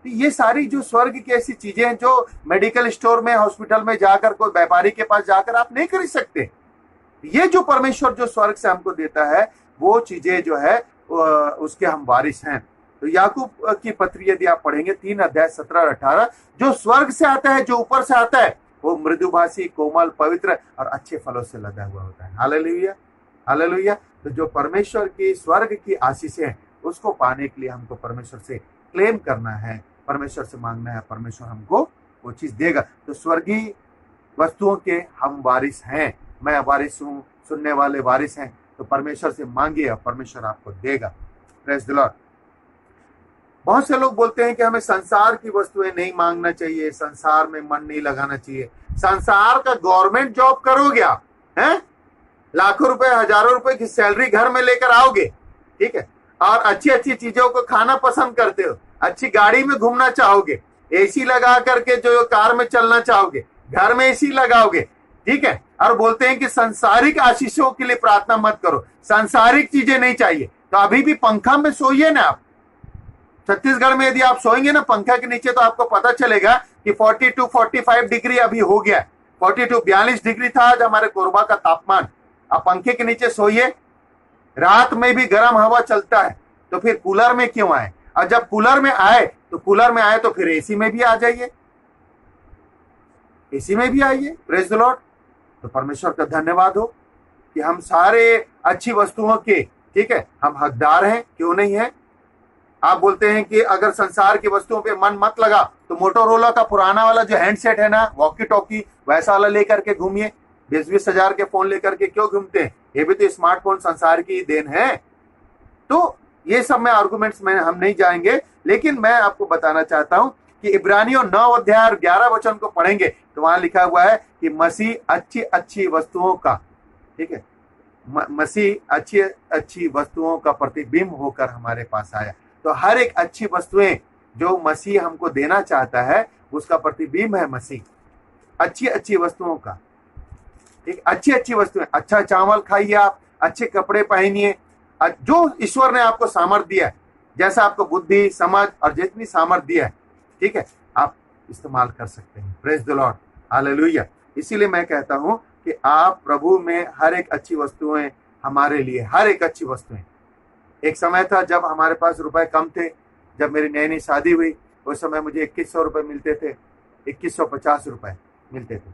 [SPEAKER 1] तो ये सारी जो स्वर्ग की ऐसी चीजें हैं जो मेडिकल स्टोर में, हॉस्पिटल में जाकर, कोई व्यापारी के पास जाकर आप नहीं खरीद सकते। ये जो परमेश्वर जो स्वर्ग से हमको देता है वो चीजें जो है उसके हम वारिस हैं। तो याकूब की पत्री यदि आप पढ़ेंगे 3 अध्याय 17 और 18, जो स्वर्ग से आता है, जो ऊपर से आता है, वो मृदुभाषी, कोमल, पवित्र और अच्छे फलों से लदा हुआ होता है। Hallelujah, hallelujah. तो जो परमेश्वर की स्वर्ग की आशीषें हैं उसको पाने के लिए हमको परमेश्वर से क्लेम करना है, परमेश्वर से मांगना है, परमेश्वर हमको वो चीज देगा। तो स्वर्गीय वस्तुओं के हम वारिस हैं। मैं वारिस हूँ, सुनने वाले वारिस हैं। तो परमेश्वर से मांगिए और परमेश्वर आपको देगा। Praise the Lord. बहुत से लोग बोलते हैं कि हमें संसार की वस्तुएं नहीं मांगना चाहिए, संसार में मन नहीं लगाना चाहिए। संसार का गवर्नमेंट जॉब करोगे आप, हैं, लाखों रुपए हजारों रुपए की सैलरी घर में लेकर आओगे, ठीक है, और अच्छी अच्छी चीजों को खाना पसंद करते हो, अच्छी गाड़ी में घूमना चाहोगे, एसी लगा करके जो कार में चलना चाहोगे, घर में एसी लगाओगे, ठीक है, और बोलते हैं कि सांसारिक आशीषों के लिए प्रार्थना मत करो, सांसारिक चीजें नहीं चाहिए। तो अभी भी पंखा में सोइए ना आप। छत्तीसगढ़ में यदि आप सोएंगे ना पंखा के नीचे, तो आपको पता चलेगा कि 42-45 डिग्री अभी हो गया है। 42-42 डिग्री था आज हमारे कोरबा का तापमान। आप पंखे के नीचे सोइए, रात में भी गर्म हवा चलता है, तो फिर कूलर में क्यों आए? और जब कूलर में आए तो फिर एसी में भी आ जाइए, एसी में भी आइए। Praise the Lord. तो परमेश्वर का धन्यवाद हो कि हम सारे अच्छी वस्तुओं के, ठीक है, हम हकदार हैं, क्यों नहीं है। आप बोलते हैं कि अगर संसार की वस्तुओं पे मन मत लगा तो मोटोरोला का पुराना वाला जो हैंडसेट है ना, वॉकी टॉकी, वैसा वाला लेकर के घूमिए। 20-20 हजार के फोन लेकर के क्यों घूमते हैं? ये भी तो स्मार्टफोन संसार की देन है। तो ये सब में आर्गुमेंट्स में हम नहीं जाएंगे, लेकिन मैं आपको बताना चाहता हूं कि इब्रानियों 9 अध्याय 11 वचन को पढ़ेंगे तो वहां लिखा हुआ है कि मसीह अच्छी अच्छी वस्तुओं का, ठीक है, मसीह अच्छी अच्छी वस्तुओं का प्रतिबिंब होकर हमारे पास आया। तो हर एक अच्छी वस्तुएं जो मसीह हमको देना चाहता है उसका प्रतिबिंब है मसीह। अच्छी अच्छी वस्तुओं का, एक अच्छी अच्छी वस्तुएं, अच्छा चावल खाइए आप, अच्छे कपड़े पहनिए, जो ईश्वर ने आपको सामर्थ्य दिया है, जैसा आपको बुद्धि समझ और जितनी सामर्थ्य दिया है, ठीक है, आप इस्तेमाल कर सकते हैं। Praise the Lord, hallelujah. इसीलिए मैं कहता हूं कि आप प्रभु में हर एक अच्छी वस्तुएं हमारे लिए, हर एक अच्छी वस्तुएं। एक समय था जब हमारे पास रुपए कम थे, जब मेरी नई नई शादी हुई उस समय मुझे 2100 रुपए मिलते थे, 2150 रुपए मिलते थे।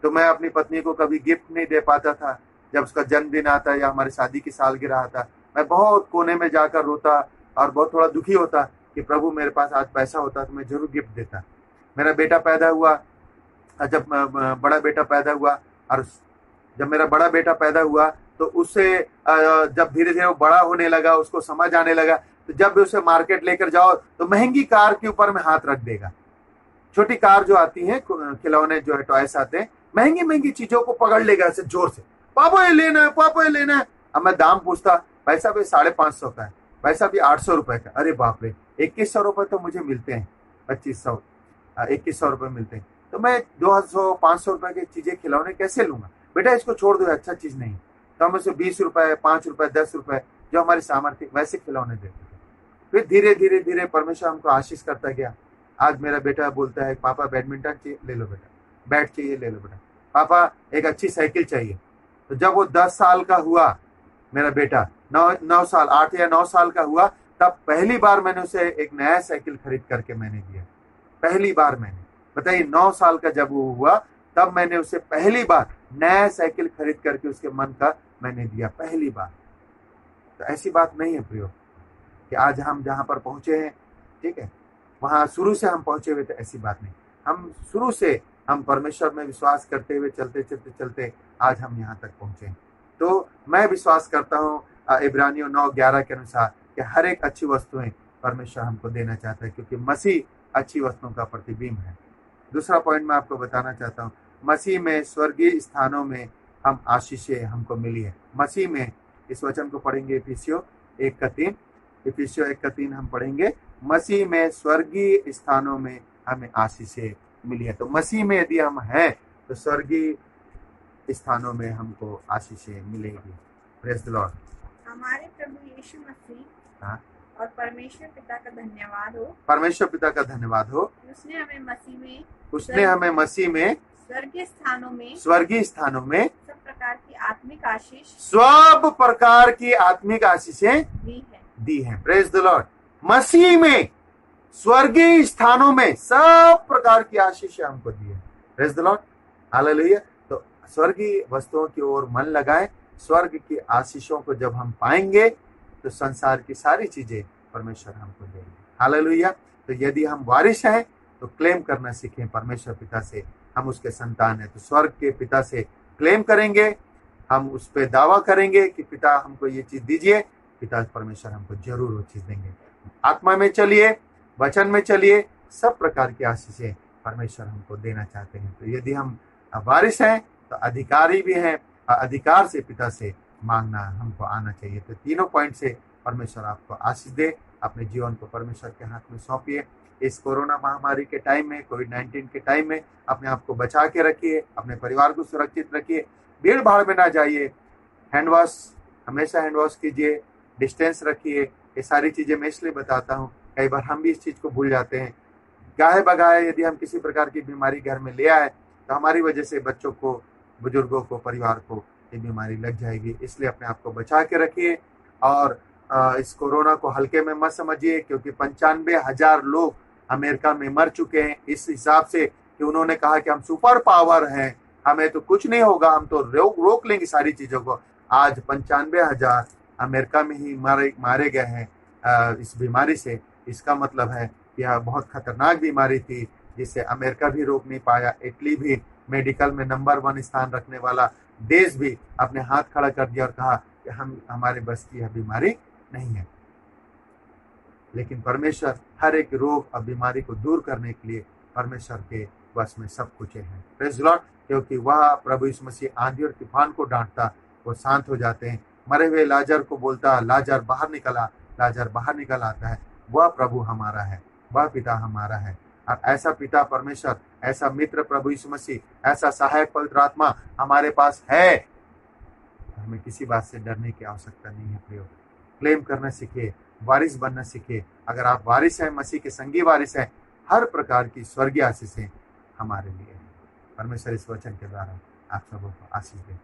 [SPEAKER 1] तो मैं अपनी पत्नी को कभी गिफ्ट नहीं दे पाता था। जब उसका जन्मदिन आता या हमारी शादी की सालगिरह आता, मैं बहुत कोने में जाकर रोता और बहुत थोड़ा दुखी होता कि प्रभु मेरे पास आज पैसा होता तो मैं जरूर गिफ्ट देता। मेरा बेटा पैदा हुआ, जब बड़ा बेटा पैदा हुआ, और जब मेरा बड़ा बेटा पैदा हुआ तो उससे जब धीरे धीरे वो बड़ा होने लगा, उसको समझ आने लगा, तो जब भी उसे मार्केट लेकर जाओ तो महंगी कार के ऊपर में हाथ रख देगा। छोटी कार जो आती है, खिलौने जो है, टॉयस आते हैं, महंगी महंगी चीजों को पकड़ लेगा ऐसे जोर से, पापा ये लेना है, पापा ये लेना है। अब मैं दाम पूछता, भाई साहब ये 550 का है, भाई साहब ये 800 रुपए का। अरे बाप रे, 2100 रुपए तो मुझे मिलते हैं, 2100 रुपए मिलते हैं, तो मैं 200-500 रुपए की चीजें खिलौने कैसे लूंगा? बेटा इसको छोड़ दो, अच्छा चीज नहीं। तो हम उसे 20 रुपए, 5 रुपए, 10 रुपए जो हमारी सामर्थ्य वैसे खिलौने देते थे। फिर धीरे धीरे धीरे परमेश्वर हमको आशीष करता गया। आज मेरा बेटा बोलता है, पापा बैडमिंटन चाहिए, ले लो बेटा, बैट चाहिए, ले लो बेटा, पापा एक अच्छी साइकिल चाहिए। तो जब वो 10 साल का हुआ, मेरा बेटा 9 साल, 8 या 9 साल का हुआ, तब पहली बार मैंने उसे एक नया साइकिल खरीद करके मैंने दिया। पहली बार मैंने, बताइए, 9 साल का जब वो हुआ तब मैंने उसे पहली बार नया साइकिल खरीद करके उसके मन का मैंने दिया, पहली बार। तो ऐसी बात नहीं है प्रियो कि आज हम जहां पर पहुंचे हैं, ठीक है, वहां शुरू से हम पहुंचे हुए थे, ऐसी बात नहीं। हम शुरू से हम परमेश्वर में विश्वास करते हुए चलते आज हम यहाँ तक पहुंचे। तो मैं विश्वास करता हूँ इब्रानियों 9:11 के अनुसार कि हर एक अच्छी वस्तुएं परमेश्वर हमको देना चाहता है, क्योंकि मसीह अच्छी वस्तुओं का प्रतिबिंब है। दूसरा पॉइंट मैं आपको बताना चाहता हूँ, मसीह में स्वर्गीय स्थानों में हम आशीषें हमको मिली है। मसीह में, इस वचन को पढ़ेंगे इफिसियों 1:3, इफिसियों 1:3 हम पढ़ेंगे, मसीह में स्वर्गीय स्थानों में हमें आशीषें मिली है। तो मसीह में यदि हम हैं तो स्वर्गीय स्थानों में हमको आशीषें मिलेगी। Praise the Lord.
[SPEAKER 2] हमारे प्रभु यीशु मसीह
[SPEAKER 1] हाँ,
[SPEAKER 2] और परमेश्वर पिता का धन्यवाद हो,
[SPEAKER 1] परमेश्वर पिता का धन्यवाद हो,
[SPEAKER 2] उसने हमें मसीह में स्वर्गीय स्थानों में सब प्रकार की आत्मिक आशीष,
[SPEAKER 1] सब प्रकार की आत्मिक आशीषें दी है। Praise the Lord. मसीह में स्वर्गीय स्थानों में सब प्रकार की आशीषें हमको दी है। Praise the Lord, hallelujah. तो स्वर्गीय वस्तुओं की ओर मन लगाएं। स्वर्ग की आशीषों को जब हम पाएंगे तो संसार की सारी चीजें परमेश्वर हमको देंगे। हालेलुया। तो यदि हम वारिस हैं तो क्लेम करना सीखें परमेश्वर पिता से, हम उसके संतान हैं। तो स्वर्ग के पिता से क्लेम करेंगे, हम उस पर दावा करेंगे कि पिता हमको ये चीज दीजिए, पिता परमेश्वर हमको जरूर वो चीज देंगे। आत्मा में चलिए, वचन में चलिए, सब प्रकार की आशीषें परमेश्वर हमको देना चाहते हैं। तो यदि हम वारिस हैं तो अधिकारी भी हैं, अधिकार से पिता से मांगना हमको आना चाहिए। तो तीनों पॉइंट से परमेश्वर आपको आशीष दे। अपने जीवन को परमेश्वर के हाथ में सौंपिए। इस कोरोना महामारी के टाइम में, कोविड-19 के टाइम में अपने आप को बचा के रखिए, अपने परिवार को सुरक्षित रखिए, भीड़ भाड़ में ना जाइए, हैंड वॉश हमेशा हैंड वॉश कीजिए, डिस्टेंस रखिए। ये सारी चीजें मैं इसलिए बताता हूँ, कई बार हम भी इस चीज को भूल जाते हैं। गाहे बगाहे यदि हम किसी प्रकार की बीमारी घर में ले आए तो हमारी वजह से बच्चों को, बुजुर्गों को, परिवार को ये बीमारी लग जाएगी। इसलिए अपने आप को बचा के रखिए और इस कोरोना को हल्के में मत समझिए, क्योंकि 95,000 लोग अमेरिका में मर चुके हैं। इस हिसाब से कि उन्होंने कहा कि हम सुपर पावर हैं, हमें तो कुछ नहीं होगा, हम तो रोक लेंगे सारी चीजों को। आज 95,000 अमेरिका में ही मारे गए हैं इस बीमारी से। इसका मतलब है यह बहुत खतरनाक बीमारी थी जिसे अमेरिका भी रोक नहीं पाया। इटली भी मेडिकल में नंबर 1 स्थान रखने वाला देश भी अपने हाथ खड़ा कर दिया और कहा कि हमारे बस की यह बीमारी नहीं है। लेकिन परमेश्वर हर एक रोग और बीमारी को दूर करने के लिए परमेश्वर के बस में सब कुछ है। Praise the Lord. क्योंकि वह प्रभु यीशु मसीह आंधी और तूफान को डांटता, वो शांत हो जाते हैं। मरे हुए लाजर को बोलता, लाजर बाहर निकला, लाजर बाहर निकल आता है। वह प्रभु हमारा है, वह पिता हमारा है। और ऐसा पिता परमेश्वर, ऐसा मित्र प्रभु यीशु मसीह, ऐसा सहायक पवित्र आत्मा हमारे पास है। हमें किसी बात से डरने की आवश्यकता नहीं है। प्रियो, क्लेम करना सीखिए, वारिस बनना सीखिए। अगर आप वारिस हैं, मसीह के संगी वारिस हैं, हर प्रकार की स्वर्गीय आशीषें हमारे लिए हैं। परमेश्वर इस वचन के द्वारा आप सबों को आशीष दे।